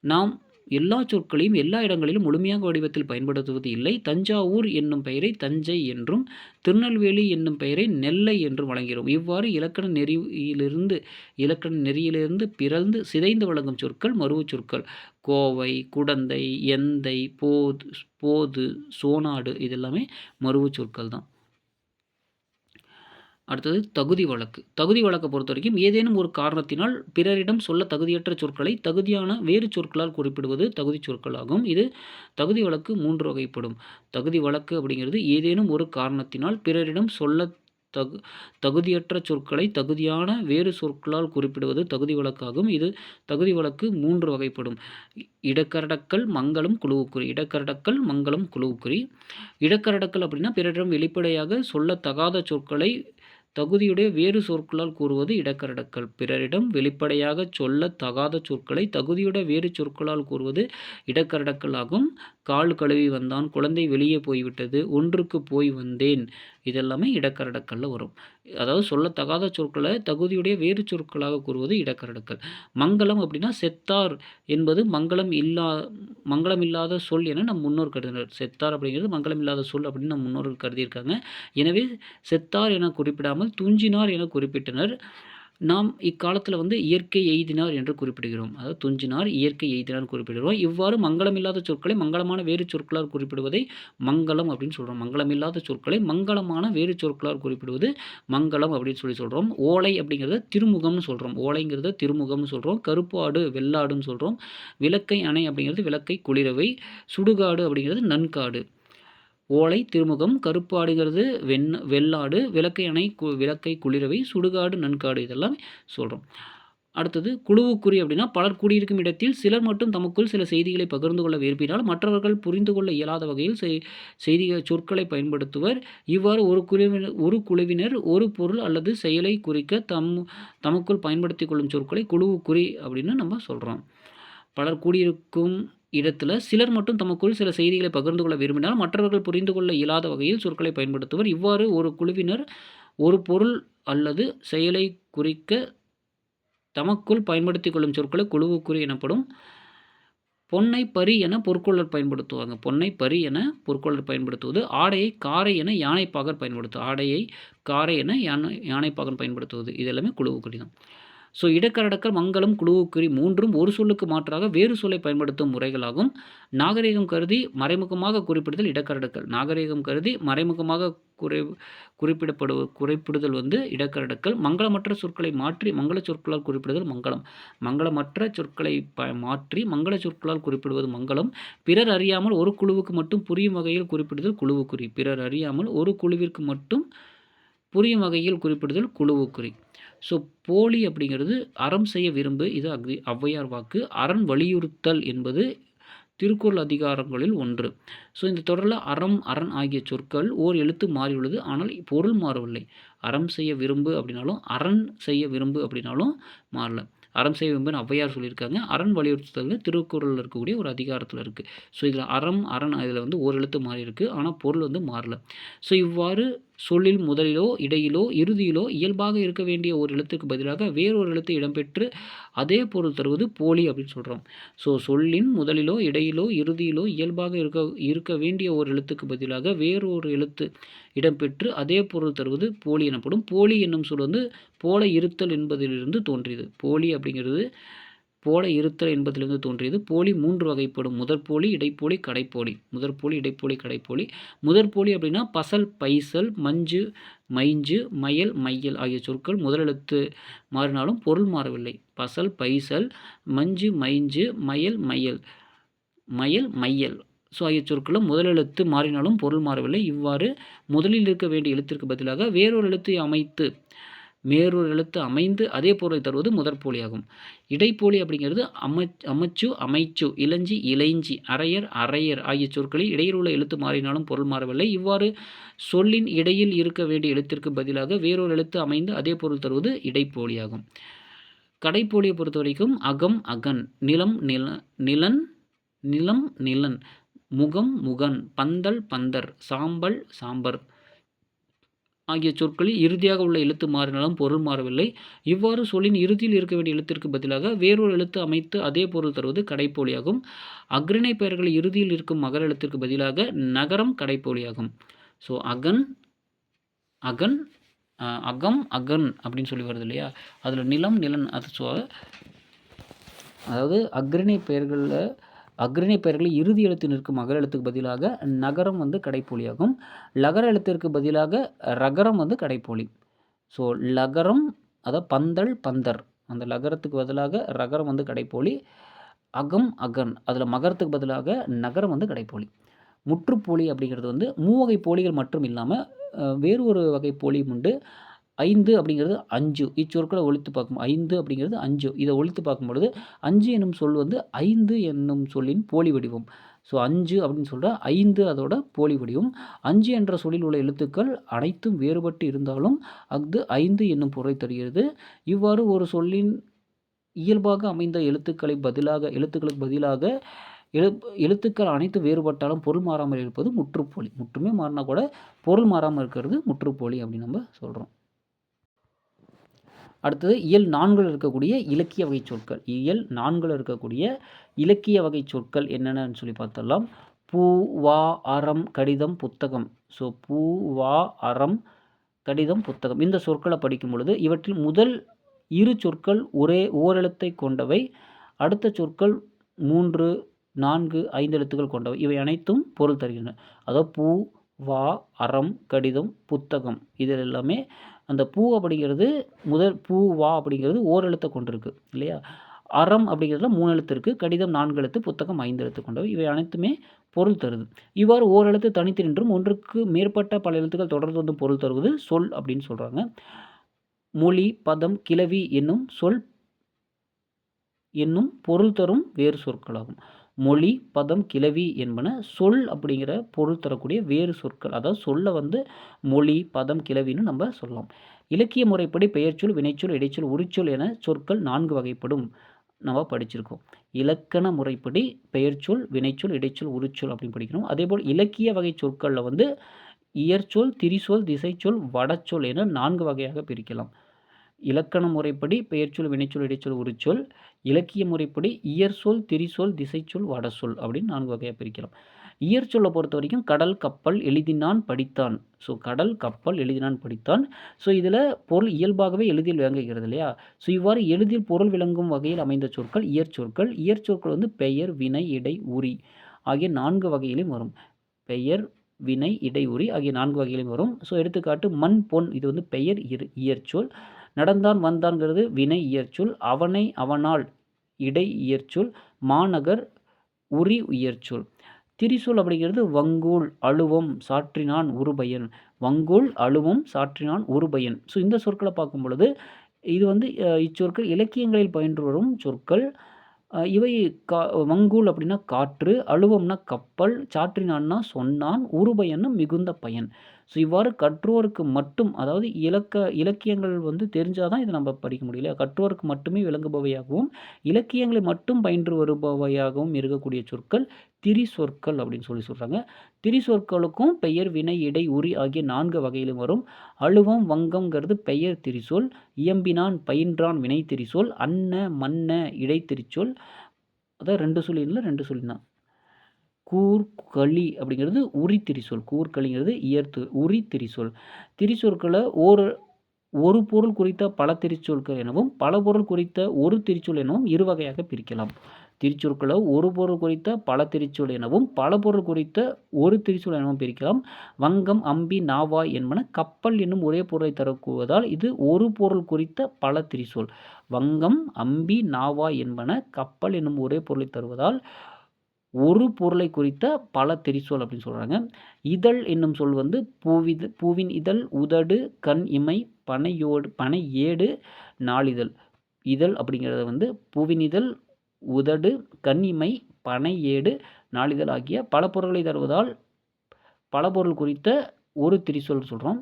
நாம் எல்லா சொற்களையும் எல்லா இடங்களிலும் முழுமையாக வடிவத்தில் பயன்படுத்துவது இல்லை. தஞ்சாவூர் என்னும் பெயரை தஞ்சை என்றும் திருநெல்வேலி என்னும் பெயரை நெல்லை என்றும் வழங்குகிறோம். இவ்வாறு இலக்கண நெறியிலிருந்து பிறந்து சிதைந்து வழங்கும் சொற்கள் மருவு சொற்கள். கோவை, குடந்தை, எந்தை, போது, சோனாடு இதெல்லாமே மருவு சொற்கள் தான். அடுத்தது தகுதி வழக்கு. தகுதி வழக்கை பொறுத்த வரைக்கும் ஏதேனும் ஒரு காரணத்தினால் பிறரிடம் சொல்ல தகுதியற்ற சொற்களை தகுதியான வேறு சொற்களால் குறிப்பிடுவது தகுதி சொற்களாகும். இது தகுதி வழக்கு 3 வகைப்படும். தகுதி வழக்கு அப்படிங்கிறது ஏதேனும் ஒரு காரணத்தினால் பிறரிடம் சொல்ல தகுதியற்ற சொற்களை தகுதியான வேறு சொற்களால் குறிப்பிடுவது தகுதி வழக்காகும். இது தகுதி வழக்கு 3 வகைப்படும். இடக்கரடக்கல், மங்கலம், குழுவுக்குறி. இடக்கரடக்கல், மங்கலம், குழுவுக்குறி. இடக்கரடக்கல் அப்படின்னா பிறரிடம் வெளிப்படையாக சொல்லத்தகாத சொற்களை தகுதியுடைய வேறு சொற்களால் கூறுவது இடக்கரடக்கல். பிறரிடம் வெளிப்படையாக சொல்ல தகாத சொற்களை தகுதியுடைய வேறு சொற்களால் கூறுவது இடக்கரடக்கல் ஆகும். கால் கழுவி வந்தான், குழந்தை வெளியே போய்விட்டது, ஒன்றுக்கு போய் வந்தேன், இதெல்லாமே இடக்கரடக்கல்ல வரும். அதாவது சொல்லத்தகாத சொற்களை தகுதியுடைய வேறு சொற்களாக கூறுவது இடக்கரடக்கல். மங்கலம் அப்படின்னா செத்தார் என்பது மங்களம் இல்லாத சொல் என நம் முன்னோர் கருதினர். செத்தார் அப்படிங்கிறது மங்களம் இல்லாத சொல் அப்படின்னு நம் முன்னோர்கள் கருதியிருக்காங்க. எனவே செத்தார் என குறிப்பிடாமல் துஞ்சினார் என குறிப்பிட்டனர். நாம் இக்காலத்தில் இயற்கை எய்தினார் என்று குறிப்பிடுகிறோம். அதாவது துஞ்சினார், இயற்கை எய்தினார் குறிப்பிடுகிறோம். இவ்வாறு மங்களமில்லாத சொற்களை மங்களமான வேறு சொற்களால் குறிப்பிடுவதை மங்களம் அப்படின்னு சொல்கிறோம். மங்களமில்லாத சொற்களை மங்களமான வேறு சொற்களால் குறிப்பிடுவது மங்களம் அப்படின்னு சொல்கிறோம். ஓலை அப்படிங்கிறத திருமுகம்னு சொல்கிறோம். ஓலைங்கிறத திருமுகம்னு சொல்கிறோம். கருப்பாடு வெள்ளாடுன்னு சொல்கிறோம். விளக்கை அணை அப்படிங்கிறது விளக்கை குளிரவை. சுடுகாடு அப்படிங்கிறது நன்காடு. ஓலை திருமுகம், கருப்பாடுங்கிறது வெள்ளாடு, விளக்கை அணை விளக்கை குளிரவை, சுடுகாடு நன்காடு, இதெல்லாம் சொல்கிறோம். அடுத்தது குழுவுக்குறி அப்படின்னா பலர் கூடியிருக்கும் இடத்தில் சிலர் மட்டும் தமக்குள் சில செய்திகளை பகிர்ந்து கொள்ள விரும்பினால் மற்றவர்கள் புரிந்து கொள்ள இயலாத வகையில் செய்திகள் சொற்களை பயன்படுத்துவர். இவ்வாறு ஒரு குழுவினர் ஒரு பொருள் அல்லது செயலை குறிக்க தமக்குள் பயன்படுத்தி கொள்ளும் சொற்களை குழுவுக்குறி அப்படின்னு நம்ம சொல்கிறோம். பலர் கூடியிருக்கும் இடத்துல சிலர் மட்டும் தமக்குள் சில செய்திகளை பகிர்ந்து கொள்ள விரும்பினால் மற்றவர்கள் புரிந்து கொள்ள இயலாத வகையில் சொற்களை பயன்படுத்துவர். இவ்வாறு ஒரு குழுவினர் ஒரு பொருள் அல்லது செயலை குறிக்க தமக்குள் பயன்படுத்தி கொள்ளும் சொற்களை குழுவுக்குறி எனப்படும். பொன்னை பரி என பொற்கொள்ளர் பயன்படுத்துவாங்க. பொன்னை பரி என பொற்கொள்ளர் பயன்படுத்துவது. ஆடையை காரை என யானைப்பாகர் பயன்படுத்துவது. ஆடையை காரை என யானைப்பாகன் பயன்படுத்துவது. இது எல்லாமே குழுவுக்குறி தான். ஸோ இடக்கரடக்கல், மங்கலம், குழுவுக்குறி மூன்றும் ஒரு சொல்லுக்கு மாற்றாக வேறு சொல்லை பயன்படுத்தும் முறைகளாகும். நாகரிகம் கருதி மறைமுகமாக குறிப்பிடுதல் இடக்கரடக்கல். நாகரிகம் கருதி மறைமுகமாக குறிப்பிடுதல் இடக்கரடக்கல். மங்களமற்ற சொற்களை மாற்றி மங்கள சொற்களால் குறிப்பிடுதல் மங்களம். மங்களமற்ற சொற்களை மாற்றி மங்கள சொற்களால் குறிப்பிடுவது மங்களம். பிறர் அறியாமல் ஒரு குழுவுக்கு மட்டும் புரியும் வகையில் குறிப்பிடுதல் குழுவுக்குறி. பிறர் அறியாமல் ஒரு குழுவிற்கு மட்டும் புரியும் வகையில் குறிப்பிடுதல் குழுவுக்குறி. ஸோ போலி அப்படிங்கிறது அறம் செய்ய விரும்பு, இது ஔவையார் வாக்கு. அரண் வலியுறுத்தல் என்பது திருக்குறள் அதிகாரங்களில் ஒன்று. ஸோ இந்த தொடரில் அறம், அரண் ஆகிய சொற்கள் ஓர் எழுத்து மாறியுள்ளது, ஆனால் பொருள் மாறவில்லை. அறம் செய்ய விரும்பு அப்படின்னாலும் அரண் செய்ய விரும்பு அப்படின்னாலும் மாறல. அறம் செய்ய விரும்புன்னு ஔவையார் சொல்லியிருக்காங்க. அரண் வலியுறுத்தல் திருக்குறளில் இருக்கக்கூடிய ஒரு அதிகாரத்தில் இருக்குது. ஸோ இதில் அறம், அரண் இதில் ஒரு எழுத்து மாறி இருக்குது, ஆனால் பொருள் மாறல. ஸோ இவ்வாறு சொல்லில் முதலிலோ இடையிலோ இறுதியிலோ இயல்பாக இருக்க வேண்டிய ஒரு எழுத்துக்கு பதிலாக வேறொரு எழுத்து இடம்பெற்று அதே பொருள் தருவது போலி அப்படின்னு சொல்கிறோம். ஸோ சொல்லின் முதலிலோ இடையிலோ இறுதியிலோ இயல்பாக இருக்க வேண்டிய ஒரு எழுத்துக்கு பதிலாக வேறொரு எழுத்து இடம்பெற்று அதே பொருள் தருவது போலி எனப்படும். போலி என்னும் சொல் போல இருத்தல் என்பதிலிருந்து தோன்றியது. போலி அப்படிங்கிறது போல இருத்தல் என்பதிலிருந்து தோன்றியது. போலி 3 வகைப்படும். முதற்போலி, இடைப்போலி, கடைப்போலி. முதற்போலி, இடைப்போலி, கடைப்போலி. முதற்போலி அப்படின்னா பசல், பைசல், மஞ்சு, மைஞ்சு, மயல், மையல் ஆகிய சொற்கள் முதலெழுத்து மாறினாலும் பொருள் மாறவில்லை. பசல், பைசல், மஞ்சு, மைஞ்சு, மயல், மையல், மையல் ஸோ ஆகிய சொற்களும் முதலெழுத்து மாறினாலும் பொருள் மாறவில்லை. இவ்வாறு முதலில் இருக்க வேண்டிய எழுத்திற்கு பதிலாக வேறொரு எழுத்து அமைந்து அதே பொருளை தருவது முதற்போலியாகும். இடைப்போலி அப்படிங்கிறது அமைச்சு, இளஞ்சி, இளைஞ்சி, அரையர் ஆகிய சொற்களில் இடையில் உள்ள எழுத்து மாறினாலும் பொருள் மாறவில்லை. இவ்வாறு சொல்லின் இடையில் இருக்க வேண்டிய எழுத்திற்கு பதிலாக வேறொரு எழுத்து அமைந்து அதே பொருள் தருவது இடைப்போலியாகும். கடைப்போலியை பொறுத்த வரைக்கும் அகம், அகன், நிலம், முகம், முகன், பந்தல், பந்தர், சாம்பல், சாம்பர் ஆகிய சொற்களில் இறுதியாக உள்ள எழுத்து மாறினாலும் பொருள் மாறவில்லை. இவ்வாறு சொல்லின் இறுதியில் இருக்க வேண்டிய எழுத்திற்கு பதிலாக வேறொரு எழுத்து அமைத்து அதே பொருள் தருவது கடைப்போலியாகும். அக்ரிணை பெயர்களில் இறுதியில் இருக்கும் மகர எழுத்திற்கு பதிலாக நகரம் கடைப்போலியாகும். ஸோ அகம், அகன் அப்படின்னு சொல்லி வருது இல்லையா, அதில் நிலம், நிலன் அதாவது அக்ரிணை பெயர்களில் இறுதி எழுத்து நிற்கும் மகர எழுத்துக்கு பதிலாக நகரம் கடைப்போலியாகும். லகர எழுத்திற்கு பதிலாக ரகரம் கடைப்போலி. ஸோ லகரம் அதாவது பந்தல் பந்தர், அந்த லகரத்துக்கு பதிலாக ரகரம் வந்து கடைப்போலி. அகம் அகன், அதில் மகரத்துக்கு பதிலாக நகரம் வந்து கடைப்போலி. முற்றுப்போலி அப்படிங்கிறது வந்து மூவகை போலிகள் மட்டும் இல்லாமல் வேறு ஒரு வகை போலியும் உண்டு. 5 அப்படிங்கிறது 5, இச்சொற்களை ஒழித்து பார்க்கும் 5 அப்படிங்கிறது 5, இதை ஒழித்து பார்க்கும் பொழுது 5 என்னும் சொல் வந்து 5 என்னும் சொல்லின் போலி வடிவம். ஸோ 5 அப்படின்னு சொல்கிற 5 அதோட போலி வடிவம். 5 என்ற சொல்லில் உள்ள எழுத்துக்கள் அனைத்தும் வேறுபட்டு இருந்தாலும் அஃது 5 என்னும் பொருளை தருகிறது. இவ்வாறு ஒரு சொல்லின் இயல்பாக அமைந்த எழுத்துக்களுக்கு பதிலாக எழுத்துக்கள் அனைத்து வேறுபட்டாலும் பொருள் மாறாமல் இருப்பது முற்றுப்போலி. முற்றுமே மாறினா கூட பொருள் மாறாமல் இருக்கிறது முற்றுப்போலி அப்படின்னு நம்ம சொல்கிறோம். அடுத்தது இயல் 4ல் இருக்கக்கூடிய இலக்கிய வகை சொற்கள். இயல் 4ல் இருக்கக்கூடிய இலக்கிய வகை சொற்கள் என்னென்னு சொல்லி பார்த்தலாம். பூ, வா, அறம், கடிதம், புத்தகம். ஸோ பூ, வா, அறம், கடிதம், புத்தகம் இந்த சொற்களை படிக்கும் பொழுது இவற்றில் முதல் இரு சொற்கள் ஓரெழுத்தை கொண்டவை. அடுத்த சொற்கள் 3, 4, 5 எழுத்துக்கள் கொண்டவை. இவை அனைத்தும் பொருள் தருகின்றன. அதாவது பூ, வா, அறம், கடிதம், புத்தகம் இதில் எல்லாமே அந்த பூ அப்படிங்கிறது பூ, வா அப்படிங்கிறது ஓரெழுத்தை கொண்டிருக்கு இல்லையா. அறம் அப்படிங்கிறதுல 3 எழுத்து இருக்குது. கடிதம் 4 எழுத்து, புத்தகம் 5 எழுத்து கொண்டவை. இவை அனைத்துமே பொருள் தருது. இவ்வாறு ஓரெழுத்து தனித்து நின்றும் ஒன்றுக்கு மேற்பட்ட பல எழுத்துக்கள் தொடர்ந்து வந்து பொருள் தருவது சொல் அப்படின்னு சொல்கிறாங்க. மொழி, பதம், கிளவி என்னும் பொருள் தரும் வேறு சொற்களாகும். மொழி, பதம், கிளவி என்பன சொல் அப்படிங்கிற பொருள் தரக்கூடிய வேறு சொற்கள். அதாவது சொல்ல வந்து மொழி, பதம், கிளவின்னு நம்ம சொல்லலாம். இலக்கிய முறைப்படி பெயர்ச்சொல், வினைச்சொல், இடைச்சொல், உரிச்சொல் என சொற்கள் 4 வகைப்படும். நம்ம படிச்சிருக்கோம். இலக்கண முறைப்படி பெயர்ச்சொல், வினைச்சொல், இடைச்சொல், உரிச்சொல் அப்படின்னு படிக்கணும். அதேபோல் இலக்கிய வகை சொற்களில் வந்து இயற்சொல், திரிசொல், திசைச்சொல், வடச்சொல் என 4 வகையாக பிரிக்கலாம். இலக்கண முறைப்படி பெயர்ச்சொல், வினைச்சொல், இடைச்சொல், உரிச்சொல். இலக்கிய முறைப்படி இயற்சொல், திரிசொல், திசைச்சொல், வடசொல் அப்படின்னு 4 வகையாக பிரிக்கலாம். இயற்சொல்லை பொறுத்த வரைக்கும் கடல், கப்பல், எழுதினான், படித்தான். ஸோ கடல், கப்பல், எழுதினான், படித்தான். ஸோ இதில் பொருள் இயல்பாகவே எளிதில் விளங்குகிறது இல்லையா. ஸோ இவ்வாறு எளிதில் பொருள் விளங்கும் வகையில் அமைந்த சொற்கள் இயற்சொற்கள். இயற்சொற்கள் வந்து பெயர், வினை, இடை, உரி ஆகிய 4 வகையிலும் வரும். பெயர், வினை, இடை, உரி ஆகிய 4 வகையிலும் வரும். ஸோ எடுத்துக்காட்டு மண், பொன் இது வந்து பெயர் இயற்சொல். நடந்தான், வந்தான்கிறது வினை இயற்சொல். அவனை, அவனால் இடை இயற்சொல். மாநகர் உரி இயற்சொல். திரிசொல் அப்படிங்கிறது வங்கூல், அழுவம், சாற்றினான், உருபயன். வங்கூல், அழுவம், சாற்றினான், உருபயன். ஸோ இந்த சொற்களை பார்க்கும் பொழுது இது வந்து இச்சொற்கள் இலக்கியங்களில் பயின்று வரும் சொற்கள். இவை வங்கூல் அப்படின்னா காற்று, அழுவம்னா கப்பல், சாற்றினான்னா சொன்னான், உருபயன்னா மிகுந்த பயன். ஸோ இவ்வாறு கற்றோருக்கு மட்டும், அதாவது இலக்கியங்கள் வந்து தெரிஞ்சால் தான் இதை நம்ம படிக்க முடியல. கற்றோருக்கு மட்டுமே விளங்குபவையாகவும் இலக்கியங்களை மட்டும் பயின்று வருபவையாகவும் இருக்கக்கூடிய சொற்கள் திரிசொற்கள் அப்படின்னு சொல்கிறாங்க. திரிசொற்களுக்கும் பெயர், வினை, இடை, உரி ஆகிய 4 வகையிலும் வரும். அழுவம், வங்கம்ங்கிறது பெயர் திரிசொல். இயம்பினான், பயின்றான் வினை திரிசொல். அன்ன, மன்ன இடை திரிசொல். அதான் 2 சொல்லி இல்லை 2 சொல்லிதான். கூர்களி அப்படிங்கிறது உரி திரிசொல். கூர்களிங்கிறது உரி திரிசொல். திரிசொற்களை ஒரு பொருள் குறித்த பல திரிச்சொற்கள் எனவும் பல பொருள் குறித்த ஒரு திரிச்சொல் எனவும் 2 வகையாக பிரிக்கலாம். திரிச்சொற்களை ஒரு பொருள் குறித்த பல திரிச்சொல் எனவும் பல பொருள் குறித்த ஒரு திரிச்சொல் எனவும் பிரிக்கலாம். வங்கம், அம்பி, நாவாய் என்பன கப்பல் என்னும் ஒரே பொருளை தரக்கூவதால் இது ஒரு பொருள் குறித்த பல திரிசொல். வங்கம், அம்பி, நாவாய் என்பன கப்பல் என்னும் ஒரே பொருளை தருவதால் ஒரு பொருளை குறித்த பல திரிசொல் அப்படின்னு சொல்கிறாங்க. இதழ் என்னும் சொல் வந்து பூவின் இதழ், உதடு, கண் இமை, பனை ஏடு, நாளிதழ். இதழ் அப்படிங்கிறத வந்து பூவின் இதழ், உதடு, கண் இமை, பனை ஏடு, நாளிதழ் ஆகிய பல பொருள்களை தருவதால் பல பொருள் குறித்த ஒரு திரிசொல் சொல்கிறோம்.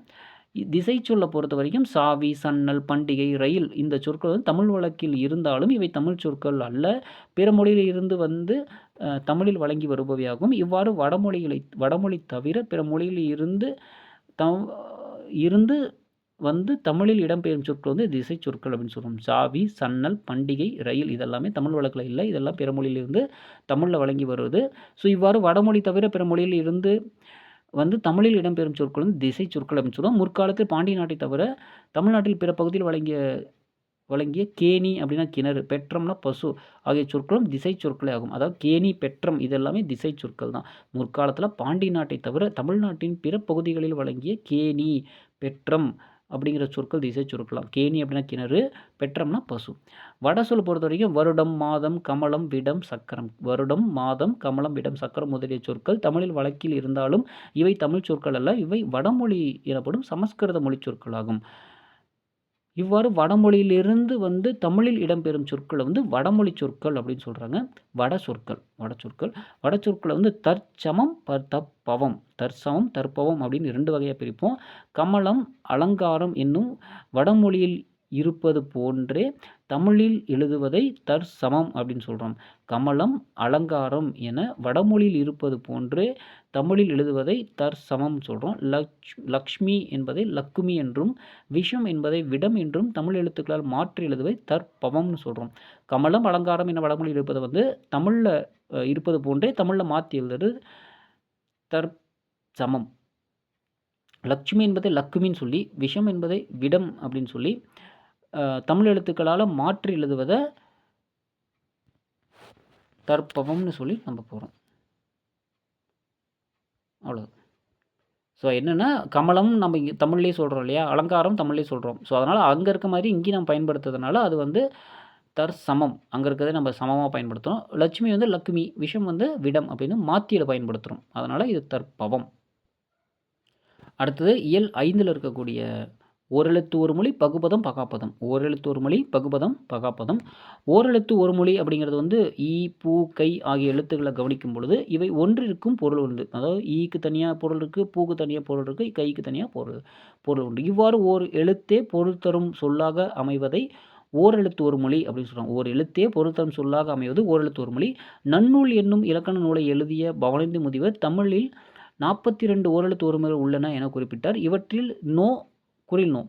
திசை சொல்லை பொறுத்த வரைக்கும் சாவி, சன்னல், பண்டிகை, ரயில் இந்த சொற்கள் வந்து தமிழ் வழக்கில் இருந்தாலும் இவை தமிழ் சொற்கள் அல்ல. பிற மொழியில் இருந்து வந்து தமிழில் வழங்கி வருபவையாகும். இவ்வாறு வடமொழி தவிர பிற மொழியில் இருந்து வந்து தமிழில் இடம்பெயரும் சொற்கள் வந்து திசை சொற்கள் அப்படின்னு சொல்லுவோம். சாவி, சன்னல், பண்டிகை, ரயில் இதெல்லாமே தமிழ் வழக்கில் இல்லை. இதெல்லாம் பிற மொழியிலிருந்து தமிழில் வழங்கி வருவது. ஸோ இவ்வாறு வடமொழி தவிர பிற மொழியில் இருந்து வந்து தமிழில் இடம்பெறும் சொற்கள் வந்து திசை சொற்கள் அப்படின்னு சொல்லுவோம். முற்காலத்தில் பாண்டிய நாட்டை தவிர தமிழ்நாட்டில் பிற பகுதியில் வழங்கிய கேணி அப்படின்னா கிணறு, பெற்றம்னா பசு ஆகிய சொற்களும் திசை சொற்களே ஆகும். அதாவது கேணி, பெற்றம் இதெல்லாமே திசை சொற்கள் தான். முற்காலத்தில் பாண்டிய நாட்டை தவிர தமிழ்நாட்டின் பிற பகுதிகளில் வழங்கிய கேணி, பெற்றம், அப்படிங்கிற சொற்கள் திசை சொற்களாம். கேணி அப்படின்னா கிணறு, பெற்றம்னா பசு. வடசொல் பொறுத்த வரைக்கும் வருடம், மாதம், கமலம், விடம், சக்கரம். வருடம், மாதம், கமலம், விடம், சக்கரம் முதலிய சொற்கள் தமிழில் வழக்கில் இருந்தாலும் இவை தமிழ் சொற்கள் அல்ல. இவை வடமொழி எனப்படும் சமஸ்கிருத மொழி சொற்களாகும். இவ்வாறு வடமொழியிலிருந்து தமிழில் இடம்பெறும் சொற்களை வடமொழி சொற்கள் அப்படின்னு சொல்கிறாங்க. வட சொற்களை தற்சமம் தற்பவம் தற்பவம் அப்படின்னு 2 வகையாக பிரிப்போம். கமலம், அலங்காரம் என்னும் வடமொழியில் இருப்பது போன்றே தமிழில் எழுதுவதை தற்சமம் அப்படின்னு சொல்கிறோம். கமலம், அலங்காரம் என வடமொழியில் இருப்பது போன்றே தமிழில் எழுதுவதை தற்சமம் சொல்கிறோம். லக்ஷ்மி என்பதை லக்குமி என்றும், விஷம் என்பதை விடம் என்றும் தமிழ் எழுத்துக்களால் மாற்றி எழுதுவதை தற்பவம்னு சொல்கிறோம். கமலம், அலங்காரம் என வடமொழியில் இருப்பதை தமிழில் இருப்பது போன்றே தமிழில் மாற்றி எழுதுறது தற்சமம். லக்ஷ்மி என்பதை லக்குமின்னு சொல்லி, விஷம் என்பதை விடம் அப்படின்னு சொல்லி தமிழ் எழுத்துக்களால் மாற்றி எழுதுவதை தற்பவம்னு சொல்லி நம்ம போகிறோம். அவ்வளோ. ஸோ என்னென்னா கமலம் நம்ம இங்கே தமிழ்லேயே சொல்கிறோம் இல்லையா, அலங்காரம் தமிழ்லேயே சொல்கிறோம். ஸோ அதனால் அங்கே இருக்க மாதிரி இங்கேயும் நம்ம பயன்படுத்துறதுனால அது தற்சமம், அங்கே இருக்கிறத நம்ம சமமாக பயன்படுத்துகிறோம். லட்சுமி லக்குமி, விஷம் விடம் அப்படின்னு மாற்றியில் பயன்படுத்துகிறோம். அதனால் இது தற்பவம். அடுத்தது இயல் 5ல் இருக்கக்கூடிய ஓரெழுத்து ஒரு மொழி பகுபதம் பகாப்பதம். ஓரெழுத்து ஒரு மொழி பகுபதம் பகாப்பதம். ஓரெழுத்து ஒரு மொழி அப்படிங்கிறது ஈ, பூ, கை ஆகிய எழுத்துக்களை கவனிக்கும் பொழுது இவை ஒன்றிற்கும் பொருள் உண்டு. அதாவது ஈக்கு தனியாக பொருள் இருக்குது, பூக்கு தனியாக பொருள் இருக்குது, கைக்கு தனியாக பொருள் உண்டு. இவ்வாறு ஓர் எழுத்தே பொருள் தரும் சொல்லாக அமைவதை ஓரெழுத்து ஒரு மொழி அப்படின்னு சொல்கிறாங்க. ஓர் எழுத்தே பொருள் தரும் சொல்லாக அமைவது ஓரெழுத்து ஒரு மொழி. நன்னூல் என்னும் இலக்கண நூலை எழுதிய பவனந்தி முதிவர் தமிழில் 42 ஓரெழுத்து ஒருமுறை உள்ளன என குறிப்பிட்டார். இவற்றில் நோ, குறில் நோ,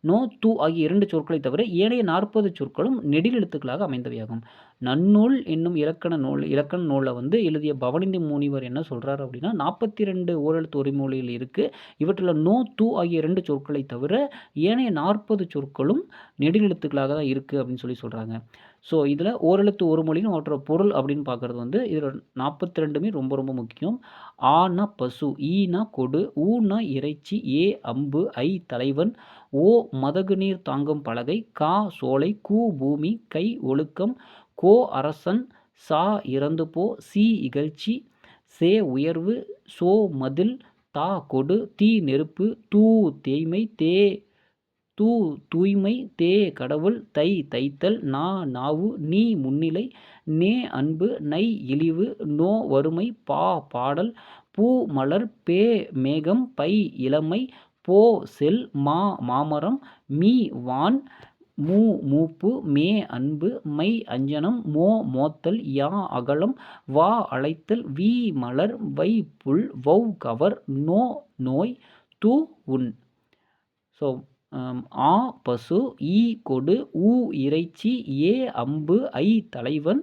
நோ, து ஆகிய 2 சொற்களை தவிர ஏனைய 40 சொற்களும் நெடில் எழுத்துக்களாக அமைந்தவையாகும். நன்னூல் என்னும் இலக்கண நூலில் எழுதிய பவனந்தி முனிவர் என்ன சொல்கிறார் அப்படின்னா 42 ஓரெழுத்து ஒருமொழியில் இருக்குது. இவற்றில் நோ, து ஆகிய 2 சொற்களை தவிர ஏனைய 40 சொற்களும் நெடில் எழுத்துக்களாக தான் இருக்குது அப்படின்னு சொல்கிறாங்க. ஸோ இதில் ஓரெழுத்து ஒரு மொழின்னு அவற்றோட பொருள் அப்படின்னு பார்க்குறது இதில் 42மே ரொம்ப ரொம்ப முக்கியம். ஆனா பசு, ஈனா கொடு, ஊனா இறைச்சி, ஏ அம்பு, ஐ தலைவன், ஓ மதகு நீர் தாங்கும் பலகை, கா சோலை, கூ பூமி, கை ஒழுக்கம், கோ அரசன், சா இறந்து போ, சி இகழ்ச்சி, சே உயர்வு, சோ மதில், தா கொடு, தீ நெருப்பு, தூ தேய்மை, தூய்மை, தே கடவுள், தை தைத்தல், நா நாவு, நீ முன்னிலை, நே அன்பு, நை இழிவு, நோ வறுமை, பா பாடல், பூ மலர், பே மேகம், பை இளமை, போ செல், மா மாமரம், மீ வான், மூ மூப்பு, மே அன்பு, மை அஞ்சனம், மோ மோத்தல், யா அகலம், வா அழைத்தல், வி மலர், வை புல், வௌ கவர், நோ நோய், து உண். ஸோ ஆ பசு, ஈ கொடு, ஊ இறைச்சி, ஏ அம்பு, ஐ தலைவன்,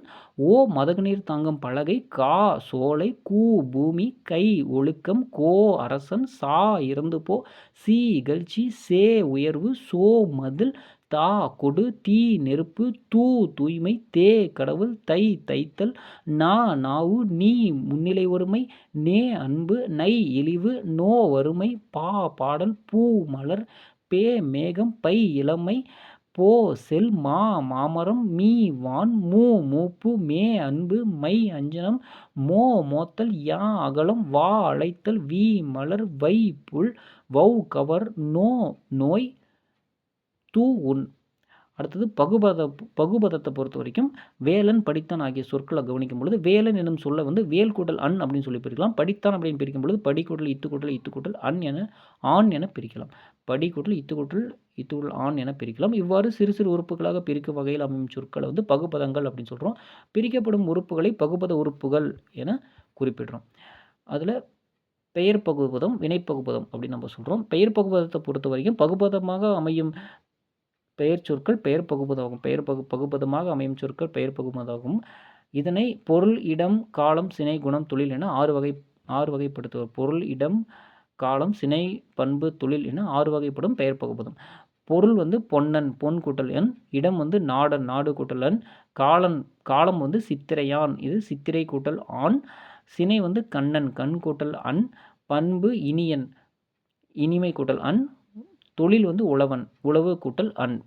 ஓ மதகுநீர் தாங்கும் பலகை, கா சோலை, கூ பூமி, கை ஒழுக்கம், கோ அரசன், சா இறந்து போ, சி இகழ்ச்சி, சே உயர்வு, சோ மதில், தா கொடு, தீ நெருப்பு, தூ தூய்மை, தே கடவுள், தை தைத்தல், நா நாவு, நீ முன்னிலை ஒருமை, நே அன்பு, நை இழிவு, நோ வறுமை, பா பாடல், பூ மலர், பே மேகம், பை இளமை, போ செல், மா மாமரம், மீ வான், மூ மூப்பு, மே அன்பு, மை அஞ்சனம், மோ மோத்தல், யா அகலம், வா அழைத்தல், வி மலர், வை புல், வௌ கவர், நோ நோய், து உண். அடுத்தது பகுபதத்தை பொறுத்த வரைக்கும் வேலன், படித்தான் ஆகிய சொற்களை கவனிக்கும் பொழுது வேலன் என்னும் சொல்ல வேல் கூட்டல் அன் அப்படின்னு சொல்லி பிரிக்கலாம். படித்தான் அப்படின்னு பிரிக்கும் பொழுது படி கூட்டல் இத்து கூட்டல் ஆண் என பிரிக்கலாம். படி கூட்டல் இத்து கூட்டல் ஆண் என பிரிக்கலாம். இவ்வாறு சிறு சிறு உறுப்புகளாக பிரிக்கும் வகையில் அமையும் சொற்களை பகுபதங்கள் அப்படின்னு சொல்கிறோம். பிரிக்கப்படும் உறுப்புகளை பகுபத உறுப்புகள் என குறிப்பிடுறோம். அதில் பெயர் பகுபதம், வினைப்பகுபதம் அப்படின்னு நம்ம சொல்கிறோம். பெயர் பகுபதத்தை பொறுத்த வரைக்கும் பகுபதமாக அமையும் பெயர் சொற்கள் பெயர் பகுபதாகும். பகுபதமாக அமையும் சொற்கள் பெயர் பகுபதாகும். இதனை பொருள், இடம், காலம், சினை, குணம், தொழில் என 6 வகைப்படுத்துவர். பொருள், இடம், காலம், சினை, பண்பு, தொழில் என 6 வகைப்படும் பெயர் பகுபதம். பொருள் பொன்னன், பொன் கூட்டல் எண். இடம் நாடன், நாடு கூட்டல் எண். காலம் சித்திரையான், இது சித்திரை கூட்டல் ஆண். சினை கண்ணன், கண் கூட்டல் அன். பண்பு இனியன், இனிமை கூட்டல் அன். தொழில் வந்து உழவன், உழவு கூட்டல் அன்.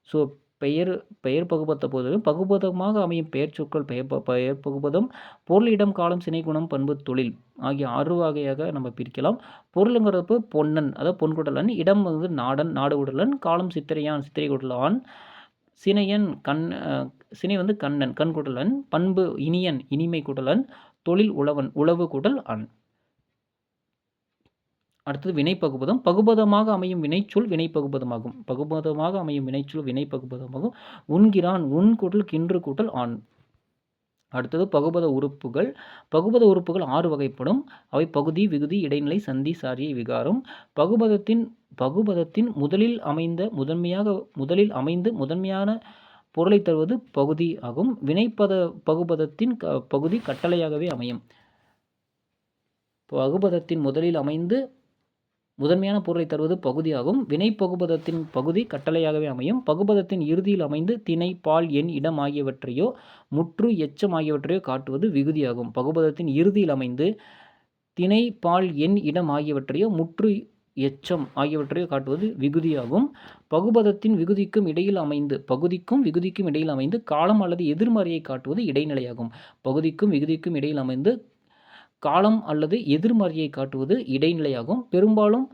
ஸோ பெயர் பெயர் பகுபதத்தை பொறுத்தவரைக்கும் பகுபதமாக அமையும் பெயர் சொற்கள் பெயர் பகுபதம் பொருள், இடம், காலம், சினை, குணம், பண்பு, தொழில் ஆகிய 6 வகையாக நம்ம பிரிக்கலாம். பொருளுங்கிறப்ப பொன்னன், அதாவது பொன் கூட்டல் அன். இடம் வந்து நாடன், நாடு கூட்டல் அன். காலம் சித்திரையான், சித்திரை கூட்டல் ஆண். சினையன் சினை வந்து கண்ணன், கண் கூட்டல் அன். பண்பு இனியன், இனிமை கூட்டல் அன். தொழில் உழவன், உழவு கூட்டல் அன். அடுத்தது வினை பகுபதம். பகுபதமாக அமையும் வினைச்சொல் வினை பகுபதமாகும். பகுபதமாக அமையும் வினைச்சொல் வினை பகுபதமாகும். உண்கிறான், உன் கூட்டல் கின்று கூட்டல் ஆண். அடுத்தது பகுபத உறுப்புகள். பகுபத உறுப்புகள் 6 வகைப்படும். அவை பகுதி, விகுதி, இடைநிலை, சந்தி, சாரியை, விகாரம். பகுபதத்தின் முதலில் அமைந்து முதன்மையான பொருளை தருவது பகுதி ஆகும். பகுபதத்தின் பகுதி கட்டளையாகவே அமையும். பகுபதத்தின் முதலில் அமைந்து முதன்மையான பொருளை தருவது பகுதியாகும். வினை பகுபதத்தின் பகுதி கட்டளையாகவே அமையும். பகுபதத்தின் இறுதியில் அமைந்து திணை, பால், எண், இடம் ஆகியவற்றையோ முற்று, எச்சம் ஆகியவற்றையோ காட்டுவது விகுதியாகும். பகுபதத்தின் இறுதியில் அமைந்து திணை, பால், எண், இடம் ஆகியவற்றையோ முற்று, எச்சம் ஆகியவற்றையோ காட்டுவது விகுதியாகும். பகுபதத்தின் விகுதிக்கும் இடையில் அமைந்து பகுதிக்கும் விகுதிக்கும் இடையில் அமைந்து காலம் அல்லது எதிர்மறையை காட்டுவது இடைநிலையாகும். பகுதிக்கும் விகுதிக்கும் இடையில் அமைந்து காலம் அல்லது எதிர்மறையை காட்டுவது இடைநிலையாகும். பெரும்பாலும்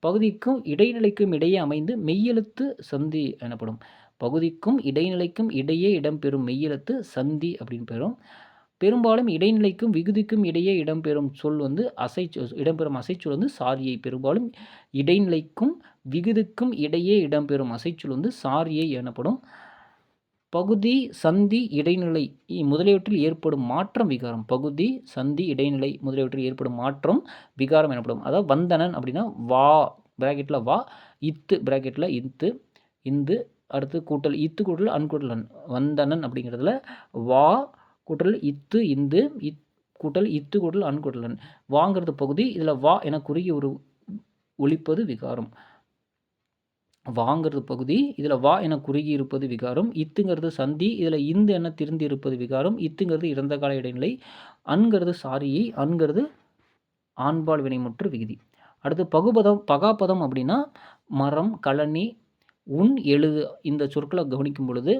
பகுதிக்கும் இடைநிலைக்கும் இடையே அமைந்து மெய்யெழுத்து சந்தி எனப்படும். பகுதிக்கும் இடைநிலைக்கும் இடையே இடம்பெறும் மெய்யெழுத்து சந்தி அப்படின்னு பெறும். பெரும்பாலும் இடைநிலைக்கும் விகுதிக்கும் இடையே இடம்பெறும் சொல் வந்து இடம்பெறும் அசைச்சொல் வந்து சாரியை. பெரும்பாலும் இடைநிலைக்கும் விகுதிக்கும் இடையே இடம்பெறும் அசைச்சொல் வந்து சாரியை எனப்படும். பகுதி, சந்தி, இடைநிலை முதலியவற்றில் ஏற்படும் மாற்றம் விகாரம். பகுதி, சந்தி, இடைநிலை முதலியவற்றில் ஏற்படும் மாற்றம் விகாரம் எனப்படும். அதாவது வந்தனன் அப்படின்னா வா பிராக்கெட்டில் வா, இத்து பிராக்கெட்டில் இத்து, இந்து, அடுத்து கூட்டல் இத்து கூட்டல் அன் கூட்டல் அன். வந்தனன் அப்படிங்கிறதுல வா கூட்டல் இத்து இந்து, கூட்டல் இத்து கூட்டல் அன் கூட்டல் அன். வாங்கிறது பகுதி, இதில் வா என குறுகி ஒரு ஒலிப்பது விகாரம். வாங்கிறது பகுதி, இதில் வா என குறுகி இருப்பது விகாரம். இத்துங்கிறது சந்தி, இதில் இந்து என திருந்தி இருப்பது விகாரம். இத்துங்கிறது இறந்த கால இடைநிலை. அன்கிறது சாரியை, அன்கிறது ஆண்பால் வினைமுற்று விகுதி. அடுத்து பகாபதம் அப்படின்னா மரம், கழனி, உன், எழுது இந்த சொற்களை கவனிக்கும் பொழுது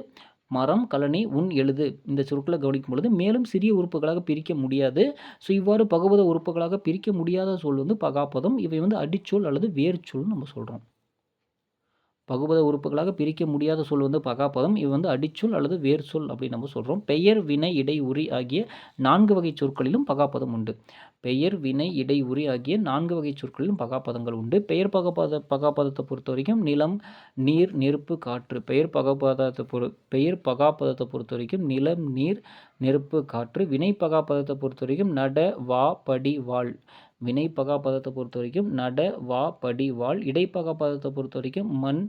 மரம், கழனி, உன், எழுது இந்த சொற்களை கவனிக்கும் பொழுது மேலும் சிறிய உறுப்புகளாக பிரிக்க முடியாது. ஸோ இவ்வாறு பகுபத உறுப்புகளாக பிரிக்க முடியாத சொல் வந்து பகாபதம். இவை வந்து அடிச்சொல் அல்லது வேர்ச்சொல்னு நம்ம சொல்கிறோம். பகுபத உறுப்புகளாக பிரிக்க முடியாத சொல் வந்து பகாபதம். இது வந்து அடிச்சொல் அல்லது வேர் சொல் அப்படின்னு நம்ம சொல்கிறோம். பெயர், வினை, இடை, உரி ஆகிய 4 வகை சொற்களிலும் பகாபதம் உண்டு. பெயர், வினை, இடை, உரி ஆகிய 4 வகை சொற்களிலும் பகாபதங்கள் உண்டு. பெயர் பகாபதத்தை பொறுத்த வரைக்கும் நிலம், நீர், நெருப்பு, காற்று. பெயர் பகாபதத்தை பொறுத்த வரைக்கும் நிலம், நீர், நெருப்பு, காற்று. வினை பகாபதத்தை பொறுத்த வரைக்கும் நட, வா, படி, வாழ். வினை பகாபதத்தை பொறுத்த வரைக்கும் நட, வா, படி, வாழ். இடைப்பகாபதத்தை பொறுத்த வரைக்கும் மண்,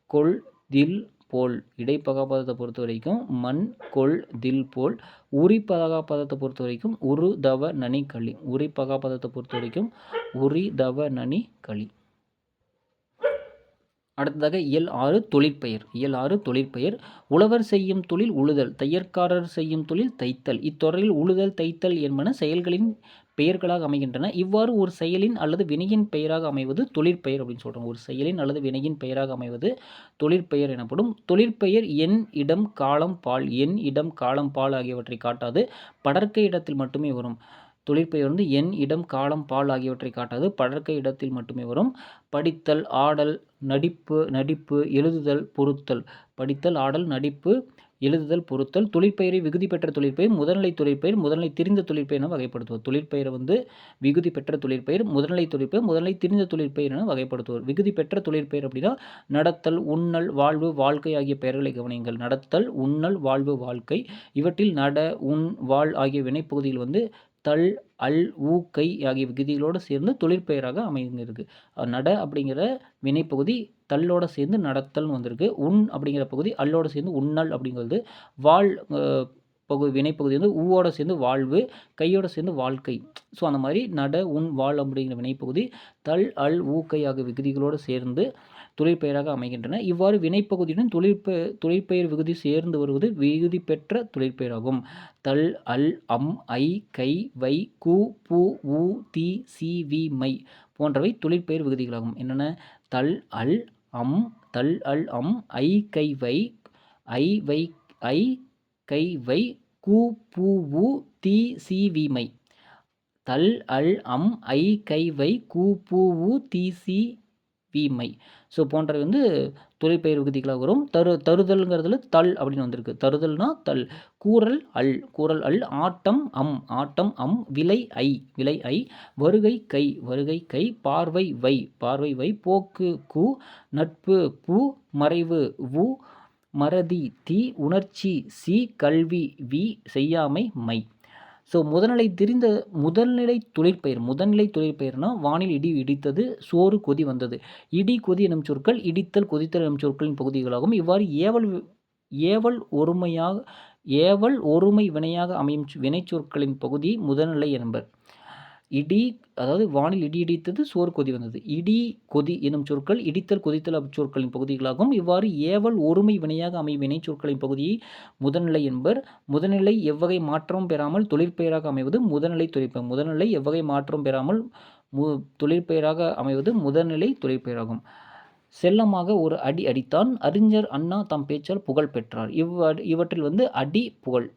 கொள், தில், போல். இடைப்பகாபதத்தை பொறுத்த வரைக்கும் மண், கொள், தில், போல். உரி பகாபதத்தை பொறுத்த வரைக்கும் உரு, தவ, நனி, களி. உரி பகாபதத்தை பொறுத்த வரைக்கும் உரி, தவ, நனி, களி. அடுத்ததாக இயல் 6 தொழிற்பெயர். இயல் 6 தொழிற்பெயர். உழவர் செய்யும் தொழில் உழுதல், தையற்காரர் செய்யும் தொழில் தைத்தல். இத்தொடரில் உழுதல், தைத்தல் என்பன செயல்களின் பெயர்களாக அமைகின்றன. இவ்வாறு ஒரு செயலின் அல்லது வினையின் பெயராக அமைவது தொழிற்பெயர் அப்படின்னு சொல்கிறோம். ஒரு செயலின் அல்லது வினையின் பெயராக அமைவது தொழிற்பெயர் எனப்படும். தொழிற்பெயர் எண், இடம், காலம், பால். எண், இடம், காலம், பால் ஆகியவற்றை காட்டாது படர்க்கை இடத்தில் மட்டுமே வரும். தொழிற்பெயர் வந்து எண், இடம், காலம், பால் ஆகியவற்றை காட்டாது படர்க்கை இடத்தில் மட்டுமே வரும். படித்தல், ஆடல், நடிப்பு, எழுதுதல், பொருத்தல். படித்தல், ஆடல், நடிப்பு, எழுதுதல், பொருத்தல். தொழிற்பெயரை விகுதி பெற்ற தொழிற்பெயர், முதல்நிலை தொழிற்பெயர், முதல்நிலை திரிந்த தொழிற்பெயர் என வகைப்படுத்துவோம். தொழிற்பெயரை வந்து விகுதி பெற்ற தொழிற்பெயர், முதல்நிலை தொழிற்பெயர், முதல்நிலை திரிந்த தொழிற்பெயர் என வகைப்படுத்துவோம். விகுதி பெற்ற தொழிற்பெயர் அப்படின்னா நடத்தல், உண்ணல், வாழ்வு, வாழ்க்கை ஆகிய பெயர்களை கவனியுங்கள். நடத்தல், உண்ணல், வாழ்வு, வாழ்க்கை. இவற்றில் நட, உண், வாழ் ஆகிய வினைப்பகுதிகள் வந்து தல், அல், ஊ, கை ஆகிய விகுதிகளோடு சேர்ந்து தொழிற்பெயராக அமைந்திருக்கு. நட அப்படிங்கிற வினைப்பகுதி தள்ளோடு சேர்ந்து நடத்தல்னு வந்திருக்கு. உண் அப்படிங்கிற பகுதி அல்லோடு சேர்ந்து உண்ணல் அப்படிங்கிறது. வாழ் வினைப்பகுதி வந்து ஊவோட சேர்ந்து வாழ்வு, கையோடு சேர்ந்து வாழ்க்கை. ஸோ அந்த மாதிரி நட, உண், வாழ் அப்படிங்கிற வினைப்பகுதி தல், அல், ஊ, கை ஆகிய விகுதிகளோடு சேர்ந்து தொழிற்பெயராக அமைகின்றன. இவ்வாறு வினைப்பகுதியுடன் தொழிற்பெயர் விகுதி சேர்ந்து வருவது விகுதி பெற்ற தொழிற்பெயராகும். தல், அல், அம், ஐ, கை, வை, கு, பு, உ, தி, சி, வி, மை போன்றவை தொழிற்பெயர் விகுதிகளாகும். என்னென்ன? தல், அல், அம் தல் அல் அம் ஐ கை வை ஐ வை ஐ கை வை கூ பூ உ தி சி வீமை தல் அல் அம் ஐ கை வை கூ பூ உ தி சி வீமை. ஸோ போன்றவை வந்து தொழிற்பெயர் விகுதிகளாக வரும். தருதல்ங்கிறதுல தல் அப்படின்னு வந்திருக்கு. தருதல்னா தல். கூறல் அல் ஆட்டம் அம் விலை ஐ வருகை கை பார்வை வை போக்கு கு நட்பு பு மறைவு வு மறதி தி உணர்ச்சி சி கல்வி வி செய்யாமை மை. ஸோ முதல்நிலை தொழிற்பெயர்னா வானில் இடி இடித்தது, சோறு கொதி வந்தது. இடி கொதி எனும் சொற்கள் இடித்தல் கொதித்தல் எனும் சொற்களின் பகுதிகளாகும். இவ்வாறு ஏவல் ஒருமை வினையாக அமையும் வினைச்சொற்களின் பகுதி முதல்நிலை என்பர். அதாவது வானில் இடி இடித்தது, சோறு கொதி வந்தது. இடி கொதி எனும் சொற்கள் இடித்தல் கொதித்தல் சொற்களின் பகுதிகளாகும். இவ்வாறு ஏவல் ஒருமை வினையாக அமையும் வினைச்சொற்களின் பகுதியை முதல்நிலை என்பர். முதல்நிலை எவ்வகை மாற்றமும் பெறாமல் தொழிற்பெயராக அமைவது முதல்நிலை தொழிற்பெயர். முதல்நிலை எவ்வகை மாற்றம் பெறாமல் தொழிற்பெயராக அமைவது முதல்நிலை தொழிற்பெயராகும். செல்லமாக ஒரு அடி அடித்தான். அறிஞர் அண்ணா தம் பேச்சால் புகழ் பெற்றார். இவற்றில் வந்து அடி புகழ்.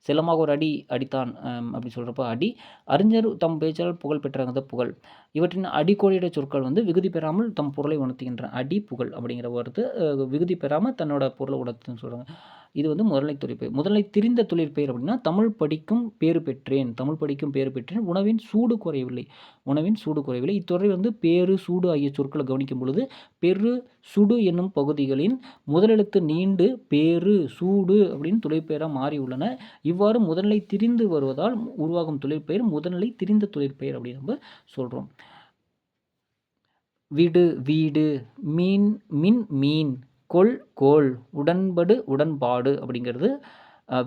செல்லமாக ஒரு அடி அடித்தான் அப்படி சொல்கிறப்ப அடி. அறிஞர் தம் பேச்சால் புகழ் பெற்றாங்க புகழ். இவற்றின் அடிக்கோடிட சொற்கள் வந்து விகுதி பெறாமல் தம் பொருளை உணர்த்துகின்றன. அடி புகழ் அப்படிங்கிற வார்த்தை விகுதி பெறாமல் தன்னோட பொருளை உணர்த்துன்னு சொல்கிறாங்க. இது வந்து முதல்நிலை தொழிற்பெயர். முதல்நிலை திரிந்த தொழிற்பெயர் அப்படின்னா தமிழ் படிக்கும் பேறு பெற்றேன். உணவின் சூடு குறையவில்லை. இத்தொடரை வந்து பேரு சூடு ஆகிய சொற்களை கவனிக்கும் பொழுது பெரு சுடு என்னும் பகுதிகளின் முதலெழுத்து நீண்டு பேரு சூடு அப்படின்னு தொழிற்பெயராக மாறி உள்ளன. இவ்வாறு முதல்நிலை திரிந்து வருவதால் உருவாகும் தொழிற்பெயர் முதல்நிலை திரிந்த தொழிற்பெயர் அப்படின்னு நம்ம சொல்கிறோம். விடு வீடு, மீன், கோல், உடன்பாடு அப்படிங்கிறது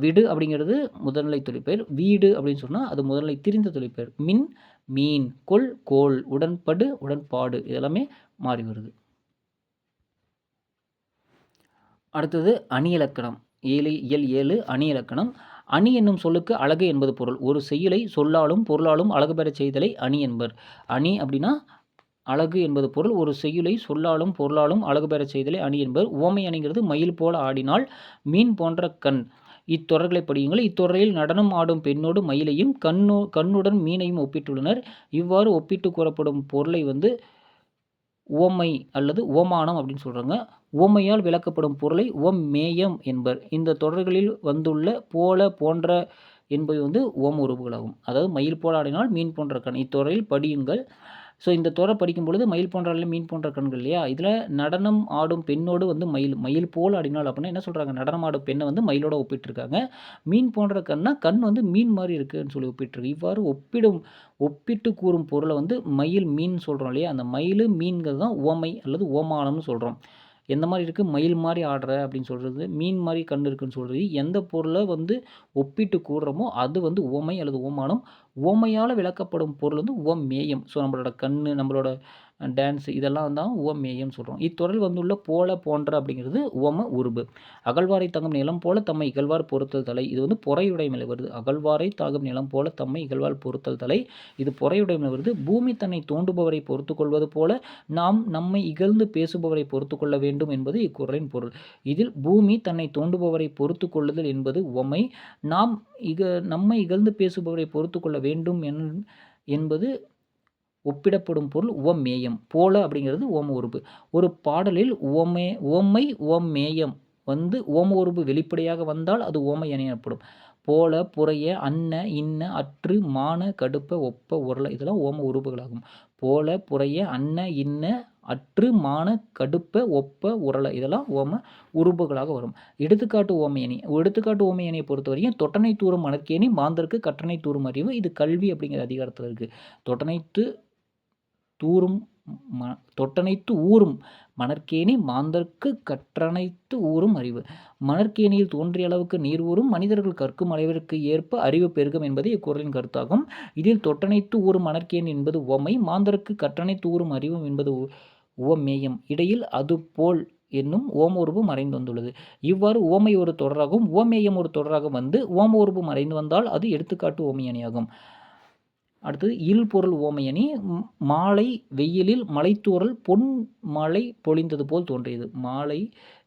விடு அப்படிங்கிறது முதல்நிலை தொழிற்பெயர். வீடு அப்படின்னு சொன்னால் அது முதல்நிலை திரிந்த தொழிற்பெயர். மீன், கோல், உடன்பாடு இதெல்லாமே மாறி வருது. அடுத்தது அணி இலக்கணம். இயல் 7 அணி இலக்கணம். அணி என்னும் சொல்லுக்கு அழகு என்பது பொருள். ஒரு செய்யுளை சொல்லாலும் பொருளாலும் அழகு பெறச் செய்தலை அணி என்பர். அணி அப்படின்னா அழகு என்பது பொருள். ஒரு செய்யுளை சொல்லாலும் பொருளாலும் அழகு பெறச் செய்தலை அணி என்பர். உவமை அணிங்கிறது மயில் போல ஆடினால், மீன் போன்ற கண். இத்தொடர்களை படியுங்கள். இத்தொடரில் நடனம் ஆடும் பெண்ணோடு மயிலையும் கண்ணுடன் மீனையும் ஒப்பிட்டுள்ளனர். இவ்வாறு ஒப்பிட்டு கூறப்படும் பொருளை வந்து உவமை அல்லது உவமானம் அப்படின்னு சொல்கிறாங்க. உவமையால் விளக்கப்படும் பொருளை உவமேயம் என்பர். இந்த தொடர்களில் வந்துள்ள போல போன்ற என்பவை வந்து உவம உருவுகளாகும். அதாவது மயில் போல ஆடினால், மீன் போன்ற கண். இத்தொடரில் படியுங்கள். ஸோ இந்த தொடர் படிக்கும் பொழுது மயில் போன்ற மீன் போன்ற கண்கள் இல்லையா, இதில் நடனம் ஆடும் பெண்ணோடு வந்து மயில் போல் ஆடினால் அப்படின்னா என்ன சொல்கிறாங்க, நடனம் ஆடும் பெண்ணை வந்து மயிலோட ஒப்பிட்டிருக்காங்க. மீன் போன்ற கண் வந்து மீன் மாதிரி இருக்குதுன்னு சொல்லி ஒப்பிட்டிருக்கு. இவ்வாறு ஒப்பிட்டு கூறும் பொருளை வந்து மயில் மீன் சொல்கிறோம் இல்லையா, அந்த மயில் மீன்கள் தான் உவமை அல்லது ஓமானம்னு சொல்கிறோம். எந்த மாதிரி இருக்குது, மயில் மாதிரி ஆடுற அப்படின்னு சொல்கிறது, மீன் மாதிரி கண் இருக்குன்னு சொல்கிறது. எந்த பொருளை வந்து ஒப்பிட்டு கூறுறோமோ அது வந்து உவமை அல்லது ஓமானம். உவமையால் விளக்கப்படும் பொருள் வந்து உவமேயம். ஸோ நம்மளோட கண், நம்மளோட டான்ஸு இதெல்லாம் தான் உவமேயம் சொல்கிறோம். இத்தொடரில் வந்துள்ள போல போன்ற அப்படிங்கிறது உவம உருபு. அகழ்வாரை தாங்கும் நிலம் போல தம்மை இகழ்வார் பொறுத்தல் தலை. இது வந்து பொறையுடைமையில் வருது. அகழ்வாரை தாங்கும் நிலம் போல தம்மை இகழ்வார் பொறுத்தல் தலை, இது பொறையுடைமையில் வருது. பூமி தன்னை தோண்டுபவரை பொறுத்து கொள்வது போல நாம் நம்மை இகழ்ந்து பேசுபவரை பொறுத்து கொள்ள வேண்டும் என்பது இக்குறளின் பொருள். இதில் பூமி தன்னை தோண்டுபவரை பொறுத்து கொள்ளுதல் என்பது உவமை. நம்மை இகழ்ந்து பேசுபவரை பொறுத்து கொள்ள வேண்டும் என்பது ஒப்பிடப்படும் பொருள் உவமேயம். போல அப்படிங்கிறது ஓம உருபு. ஒரு பாடலில் உவமேயம் வந்து ஓம உருபு வெளிப்படையாக வந்தால் அது ஓமை அணி எனப்படும். போல, புறைய, அன்ன, இன்ன, அற்று, மான, கடுப்ப, ஒப்ப, உரள இதெல்லாம் ஓம உருபுகளாகும். போல, புறைய, அன்ன, இன்ன, அற்று, மான, கடுப்ப, ஒப்ப, உரள இதெல்லாம் ஓம உருபுகளாக வரும். எடுத்துக்காட்டு ஓமையணி. எடுத்துக்காட்டு ஓமையணியை பொறுத்த வரைக்கும் தொட்டனை தூறும் மணற்கேணி மாந்தருக்கு கற்றனை தூறும் அறிவு. இது கல்வி அப்படிங்கிற அதிகாரத்தில் இருக்குது. தொட்டனைத்து ஊறும் மணற்கேணி மாந்தர்க்கு கற்றனைத்து ஊறும் அறிவு. மணற்கேணியில் தோன்றிய அளவுக்கு நீர் ஊறும் மனிதர்கள் கற்கும் அளவிற்கு ஏற்ப அறிவு பெருகும் என்பது இக்குறளின் கருத்தாகும். இதில் தொட்டனைத்து ஊறும் மணற்கேணி என்பது உவமை, மாந்தருக்கு கற்றனைத்து ஊறும் அறிவு என்பது உவமேயம். இடையில் அது போல் என்னும் ஓம உருபு மறைந்து வந்துள்ளது. இவ்வாறு உவமை ஒரு தொடராகவும் உவமேயம் ஒரு தொடராக வந்து ஓம உருபு மறைந்து வந்தால் அது எடுத்துக்காட்டு ஓமை அணியாகும். அடுத்தது இல் பொருள் ஓமையணி. மாலை வெயிலில் மலைத்தூறல் பொன் மழை பொழிந்தது போல் தோன்றியது. மாலை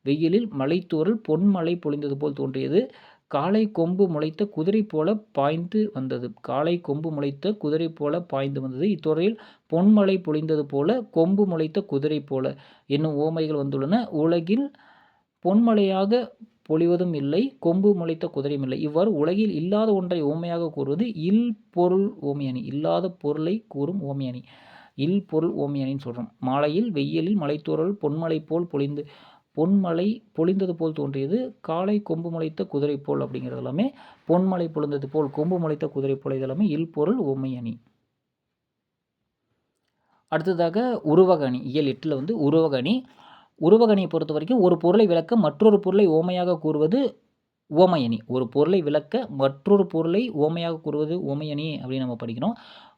வெயிலில் மலைத்தூறல் பொன்மழை பொழிந்தது போல் தோன்றியது. காளை கொம்பு முளைத்த குதிரை போல பாய்ந்து வந்தது. காளை கொம்பு முளைத்த குதிரை போல பாய்ந்து வந்தது. இத்தொடரில் பொன்மழை பொழிந்தது போல, கொம்பு முளைத்த குதிரை போல என்னும் உவமைகள் வந்துள்ளன. உலகில் பொன்மழையாக பொழிவதும் இல்லை, கொம்பு முளைத்த குதிரையும் இல்லை. இவ்வாறு உலகில் இல்லாத ஒன்றை உவமையாக கூறுவது இல் பொருள் ஓமையணி. இல்லாத பொருளை கூறும் ஓமையணி இல் பொருள் ஓமையணின்னு சொல்கிறோம். மாலையில் வெயிலில் மலைத்தூறல் பொன்மலை போல் பொழிந்து பொன்மலை பொழிந்தது போல் தோன்றியது. காளை கொம்பு முளைத்த குதிரை போல் அப்படிங்கிறது எல்லாமே பொன்மலை பொழிந்தது போல், கொம்பு முளைத்த குதிரை போல், இதெல்லாமே இல் பொருள் ஓமையணி. அடுத்ததாக உருவகணி. இயல் 8 உருவகணி. உருவகணியை பொறுத்த வரைக்கும் ஒரு பொருளை விளக்க மற்றொரு பொருளை ஓமையாக கூறுவது ஓமையணி. ஒரு பொருளை விளக்க மற்றொரு பொருளை ஓமையாக கூறுவது ஓமையணி அப்படின்னு நம்ம படிக்கிறோம்.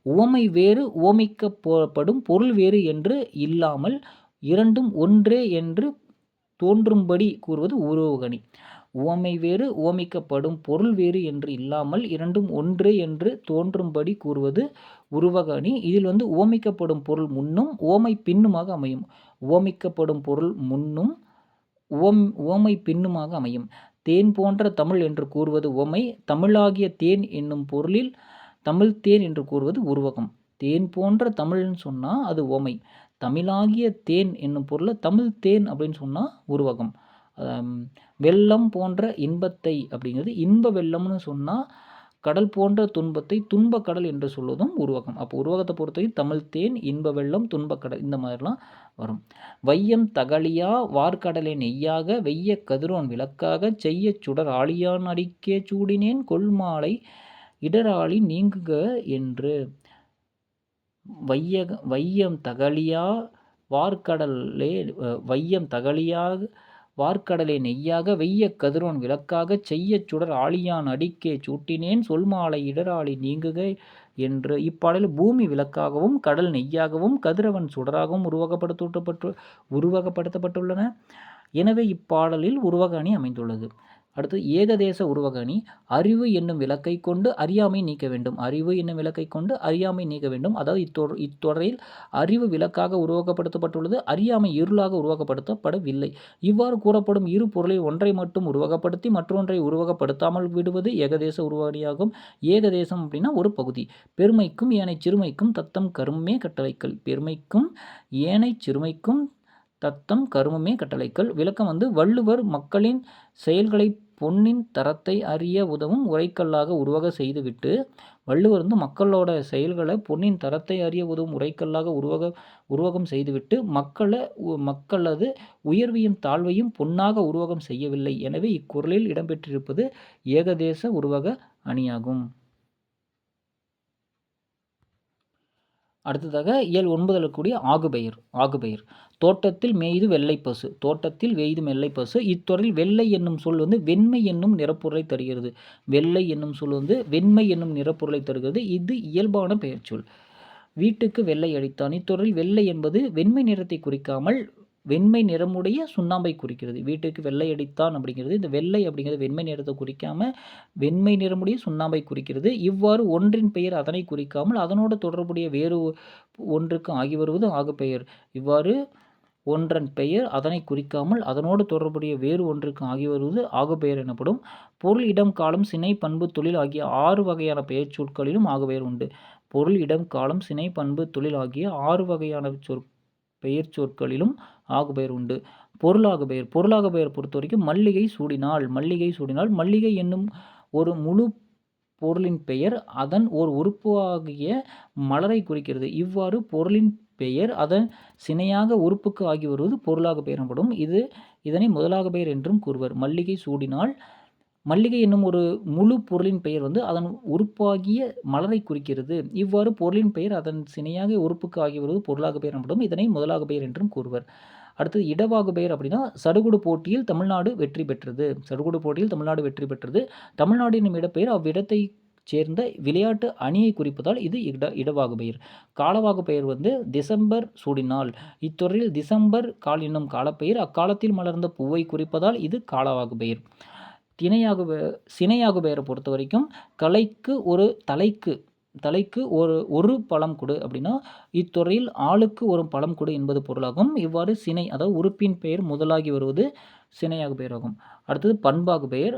உவமை வேறு ஓமிக்கப்படும் பொருள் வேறு என்று இல்லாமல் இரண்டும் ஒன்றே என்று தோன்றும்படி கூறுவது உருவகணி. உவமை வேறு ஓமிக்கப்படும் பொருள் வேறு என்று இல்லாமல் இரண்டும் ஒன்றே என்று தோன்றும்படி கூறுவது உருவகணி. இதில் உவமிக்கப்படும் பொருள் முன்னும் ஓமை பின்னுமாக அமையும். உவமிக்கப்படும் பொருள் முன்னும் உவமை பின்னுமாக அமையும். தேன் போன்ற தமிழ் என்று கூறுவது உவமை. தமிழாகிய தேன் என்னும் பொருளில் தமிழ் தேன் என்று கூறுவது உருவகம். தேன் போன்ற தமிழ்னு சொன்னால் அது உவமை. தமிழாகிய தேன் என்னும் பொருளில் தமிழ் தேன் அப்படின்னு சொன்னால் உருவகம். வெள்ளம் போன்ற இன்பத்தை அப்படிங்கிறது இன்ப வெள்ளம்னு சொன்னால் கடல் போன்ற துன்பத்தை துன்ப கடல் என்று சொல்வதும் உருவகம். அப்போ உருவகத்தை பொறுத்தவரை தமிழ் தேன், இன்ப வெள்ளம், துன்பக்கடல் இந்த மாதிரிலாம் வரும். வையம் தகலியா வார்கடலை நெய்யாக வெய்ய கதிரோன் விளக்காக செய்ய சுடர் ஆழியான் அடிக்கே சூடினேன் கொள்மாலை இடராளி நீங்குக என்று. வையம் தகலியா வார்கடலே வையம் தகலியாக வார்க்கடலை நெய்யாக வெய்ய கதிரோன் விளக்காக செய்ய சுடர் ஆழியான் அடிக்கே சூட்டினேன் சொல்மாலை இடராளி நீங்குக என்று. இப்பாடலில் பூமி விளக்காகவும் கடல் நெய்யாகவும் கதிரவன் சுடராகவும் உருவகப்படுத்தப்பட்டுள்ளன. எனவே இப்பாடலில் உருவகணி அமைந்துள்ளது. அடுத்து ஏகதேச உருவகணி. அறிவு என்னும் விளக்கை கொண்டு அறியாமை நீக்க வேண்டும். அறிவு என்னும் விளக்கை கொண்டு அறியாமை நீக்க வேண்டும். அதாவது இத்தொடரில் அறிவு விளக்காக உருவகப்படுத்தப்பட்டுள்ளது, அறியாமை இருளாக உருவகப்படுத்தப்படவில்லை. இவ்வாறு கூறப்படும் இரு பொருளில் ஒன்றை மட்டும் உருவகப்படுத்தி மற்றொன்றை உருவகப்படுத்தாமல் விடுவது ஏகதேச உருவகணியாகும். ஏகதேசம் அப்படின்னா ஒரு பகுதி. பெருமைக்கும் ஏனை சிறுமைக்கும் தத்தம் கருமே கட்டளைக்கல். பெருமைக்கும் ஏனை சிறுமைக்கும் தத்தம் கருமமே கட்டளைக்கல். விளக்கம் வள்ளுவர் மக்களின் செயல்களை பொன்னின் தரத்தை அறிய உதவும் உரைக்கல்லாக உருவக செய்துவிட்டு வள்ளுவர் மக்களோட செயல்களை பொன்னின் தரத்தை அறிய உதவும் உரைக்கல்லாக உருவகம் செய்துவிட்டு மக்களது உயர்வையும் தாழ்வையும் பொன்னாக உருவகம் செய்யவில்லை. எனவே இக்குறளில் இடம்பெற்றிருப்பது ஏகதேச உருவக அணியாகும். அடுத்ததாக இயல் 9 இருக்கக்கூடிய ஆகுபெயர். ஆகுபெயர் தோட்டத்தில் மேய்து வெள்ளை பசு. தோட்டத்தில் வெய்தும் வெள்ளை பசு. இத்தொடரில் வெள்ளை என்னும் சொல் வெண்மை என்னும் நிறப்பொருளை தருகிறது. வெள்ளை என்னும் சொல் வெண்மை என்னும் நிறப்பொருளை தருகிறது. இது இயல்பான பெயர்ச்சொல். வீட்டுக்கு வெள்ளை அடித்தான். இத்தொடரில் வெள்ளை என்பது வெண்மை நிறத்தை குறிக்காமல் வெண்மை நிறமுடைய சுண்ணாம்பை குறிக்கிறது. வீட்டுக்கு வெள்ளை அடித்தான் அப்படிங்கிறது இந்த வெள்ளை அப்படிங்கிறது வெண்மை நிறத்தை குறிக்காமல் வெண்மை நிறமுடைய சுண்ணாம்பை குறிக்கிறது. இவ்வாறு ஒன்றின் பெயர் அதனை குறிக்காமல் அதனோடு தொடர்புடைய வேறு ஒன்றுக்கு ஆகி வருவது ஆகுபெயர். இவ்வாறு ஒன்றன் பெயர் அதனை குறிக்காமல் அதனோடு தொடர்புடைய வேறு ஒன்றுக்கு ஆகி வருவது ஆகுபெயர் எனப்படும். பொருள், இடம், காலம், சினை, பண்பு, தொழில் ஆகிய 6 வகையான பெயர் சொற்களிலும் ஆகுபெயர் உண்டு. பொருள், இடம், காலம், சினை, பண்பு, தொழில் ஆகிய 6 வகையான பெயர் சொற்களிலும் ஆகுபெயர் உண்டு. பொருளாகுபெயர். பொருளாகுபெயர் பொறுத்த வரைக்கும் மல்லிகை சூடினாள். மல்லிகை சூடினாள். மல்லிகை என்னும் ஒரு முழு பொருளின் பெயர் அதன் ஓர் உறுப்பாகிய மலரை குறிக்கிறது. இவ்வாறு பொருளின் பெயர் அதன் சினையாக உறுப்புக்கு ஆகி வருவது பொருளாக பெயர் எனப்படும். இதனை முதலாக பெயர் என்றும் கூறுவர். மல்லிகை சூடினாள். மல்லிகை என்னும் ஒரு முழு பொருளின் பெயர் அதன் உறுப்பாகிய மலரை குறிக்கிறது. இவ்வாறு பொருளின் பெயர் அதன் சினையாக உறுப்புக்கு ஆகி வருவது பொருளாக பெயர் எனப்படும். இதனை முதலாக பெயர் என்றும் கூறுவர். அடுத்தது இடவாகு பெயர் அப்படின்னா சடுகுடு போட்டியில் தமிழ்நாடு வெற்றி பெற்றது. சடுகுடு போட்டியில் தமிழ்நாடு வெற்றி பெற்றது. தமிழ்நாடு என்னும் இடப்பெயர் அவ்விடத்தை சேர்ந்த விளையாட்டு அணியை குறிப்பதால் இது இடவாகு பெயர். காலவாகு பெயர் டிசம்பர் சூடினாள். இத்தொடரில் டிசம்பர் கால் என்னும் காலப்பெயர் அக்காலத்தில் மலர்ந்த பூவை குறிப்பதால் இது காலவாகு பெயர். சினையாகு பெயரை பொறுத்த வரைக்கும் கலைக்கு ஒரு தலைக்கு தலைக்கு ஒரு பழம் கொடு அப்படின்னா இத்துறையில் ஆளுக்கு ஒரு பழம் கொடு என்பது பொருளாகும். இவ்வாறு சினை அதாவது உறுப்பின் பெயர் முதலாகி வருவது சினையாக பெயராகும். அடுத்தது பண்பாகு பெயர்.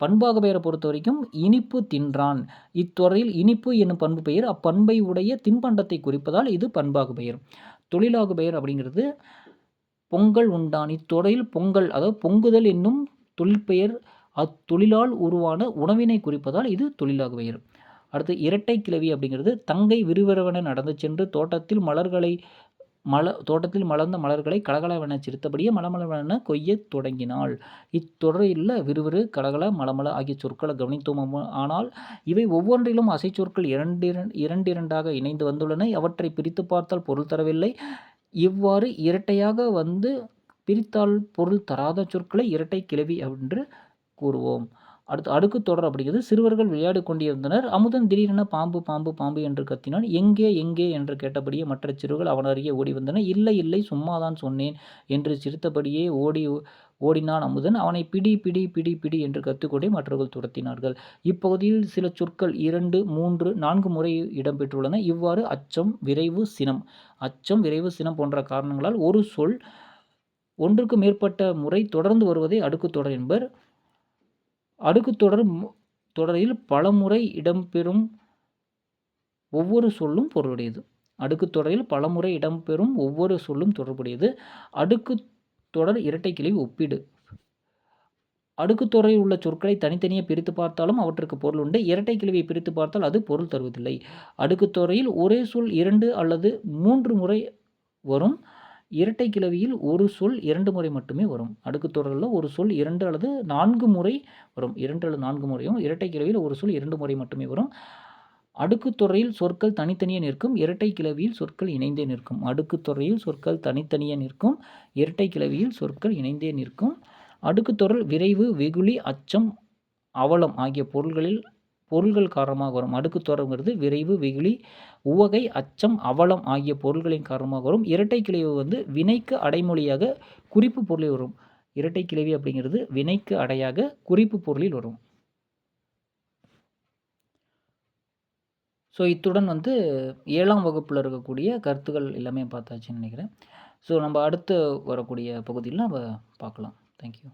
பண்பாகு பெயரை பொறுத்த வரைக்கும் இனிப்பு தின்றான். இத்துறையில் இனிப்பு என்னும் பண்பு பெயர் அப்பண்பை உடைய தின்பண்டத்தை குறிப்பதால் இது பண்பாகு பெயர். தொழிலாகு பெயர் அப்படிங்கிறது பொங்கல் உண்டான். இத்தொடையில் பொங்கல் அதாவது பொங்குதல் என்னும் தொழிற்பெயர் அத்தொழிலால் உருவான உணவினை குறிப்பதால் இது தொழிலாகு பெயர். அடுத்து இரட்டை கிளவி அப்படிங்கிறது தங்கை விறுவிறுவென நடந்து சென்று தோட்டத்தில் மலர்ந்த மலர்களை கலகலவென சிரித்தபடியே மலமளவென கொய்யத் தொடங்கினாள். இத்தொடரில் விறுவிறு, கலகல, மலமல ஆகிய சொற்களை கவனித்தோம். ஆனால் இவை ஒவ்வொன்றிலும் அசைச்சொற்கள் இரண்டிரண்டாக இணைந்து வந்துள்ளன. அவற்றை பிரித்து பார்த்தால் பொருள் தரவில்லை. இவ்வாறு இரட்டையாக வந்து பிரித்தால் பொருள் தராத சொற்களை இரட்டை கிளவி என்று கூறுவோம். அடுத்து அடுக்கு தொடர் அப்படிங்கிறது சிறுவர்கள் விளையாடி கொண்டிருந்தனர். அமுதன் திடீரென பாம்பு பாம்பு பாம்பு என்று கத்தினான். எங்கே எங்கே என்று கேட்டபடியே மற்ற சிறுவர்கள் அவன் அருகே ஓடி வந்தன. இல்லை இல்லை சும்மாதான் சொன்னேன் என்று சிரித்தபடியே ஓடினான் அமுதன். அவனை பிடி பிடி பிடி பிடி என்று கத்துக்கொண்டே மற்றவர்கள் துரத்தினார்கள். இப்பகுதியில் சில சொற்கள் 2, 3, 4 முறை இடம்பெற்றுள்ளன. இவ்வாறு அச்சம், விரைவு, சினம் போன்ற காரணங்களால் ஒரு சொல் ஒன்றுக்கு மேற்பட்ட முறை தொடர்ந்து வருவதை அடுக்கு தொடர் என்பர். அடுக்கு தொடரில் பலமுறை இடம்பெறும் ஒவ்வொரு சொல்லும் பொருளுடையது. அடுக்கு தொடரில் பலமுறை இடம்பெறும் ஒவ்வொரு சொல்லும் தொடர்புடையது. அடுக்கு தொடர் இரட்டை கிளவி ஒப்பீடு. அடுக்கு தொடரில் உள்ள சொற்களை தனித்தனியே பிரித்து பார்த்தாலும் அவற்றுக்கு பொருள் உண்டு. இரட்டை கிளவியை பிரித்து பார்த்தால் அது பொருள் தருவதில்லை. அடுக்கு தொடரில் ஒரே சொல் 2 அல்லது 3 முறை வரும். இரட்டை கிளவியில் ஒரு சொல் 2 முறை மட்டுமே வரும். அடுக்கு தொடரில் ஒரு சொல் 2 அல்லது 4 முறை வரும். 2 அல்லது 4 முறையும். இரட்டை கிளவியில் ஒரு சொல் 2 முறை மட்டுமே வரும். அடுக்கு தொடரில் சொற்கள் தனித்தனியே நிற்கும். இரட்டை கிளவியில் சொற்கள் இணைந்தே நிற்கும். அடுக்கு தொடரில் சொற்கள் தனித்தனியே நிற்கும். இரட்டை கிளவியில் சொற்கள் இணைந்தே நிற்கும். அடுக்கு தொடர் விரைவு, வெகுளி, அச்சம், அவலம் ஆகிய பொருள்கள் காரணமாக வரும். அடுக்கு தொடர்ங்கிறது விரைவு, வெகுளி, உவகை, அச்சம், அவலம் ஆகிய பொருள்களின் காரணமாக வரும். இரட்டை கிளவி வினைக்கு அடைமொழியாக குறிப்பு பொருளில் வரும். இரட்டை கிளவி அப்படிங்கிறது வினைக்கு அடையாக குறிப்பு பொருளில் வரும். ஸோ இத்துடன் 7ஆம் வகுப்பில் இருக்கக்கூடிய கருத்துக்கள் எல்லாமே பார்த்தாச்சுன்னு நினைக்கிறேன். ஸோ நம்ம அடுத்து வரக்கூடிய பகுதியில் நம்ம பார்க்கலாம். தேங்க்யூ.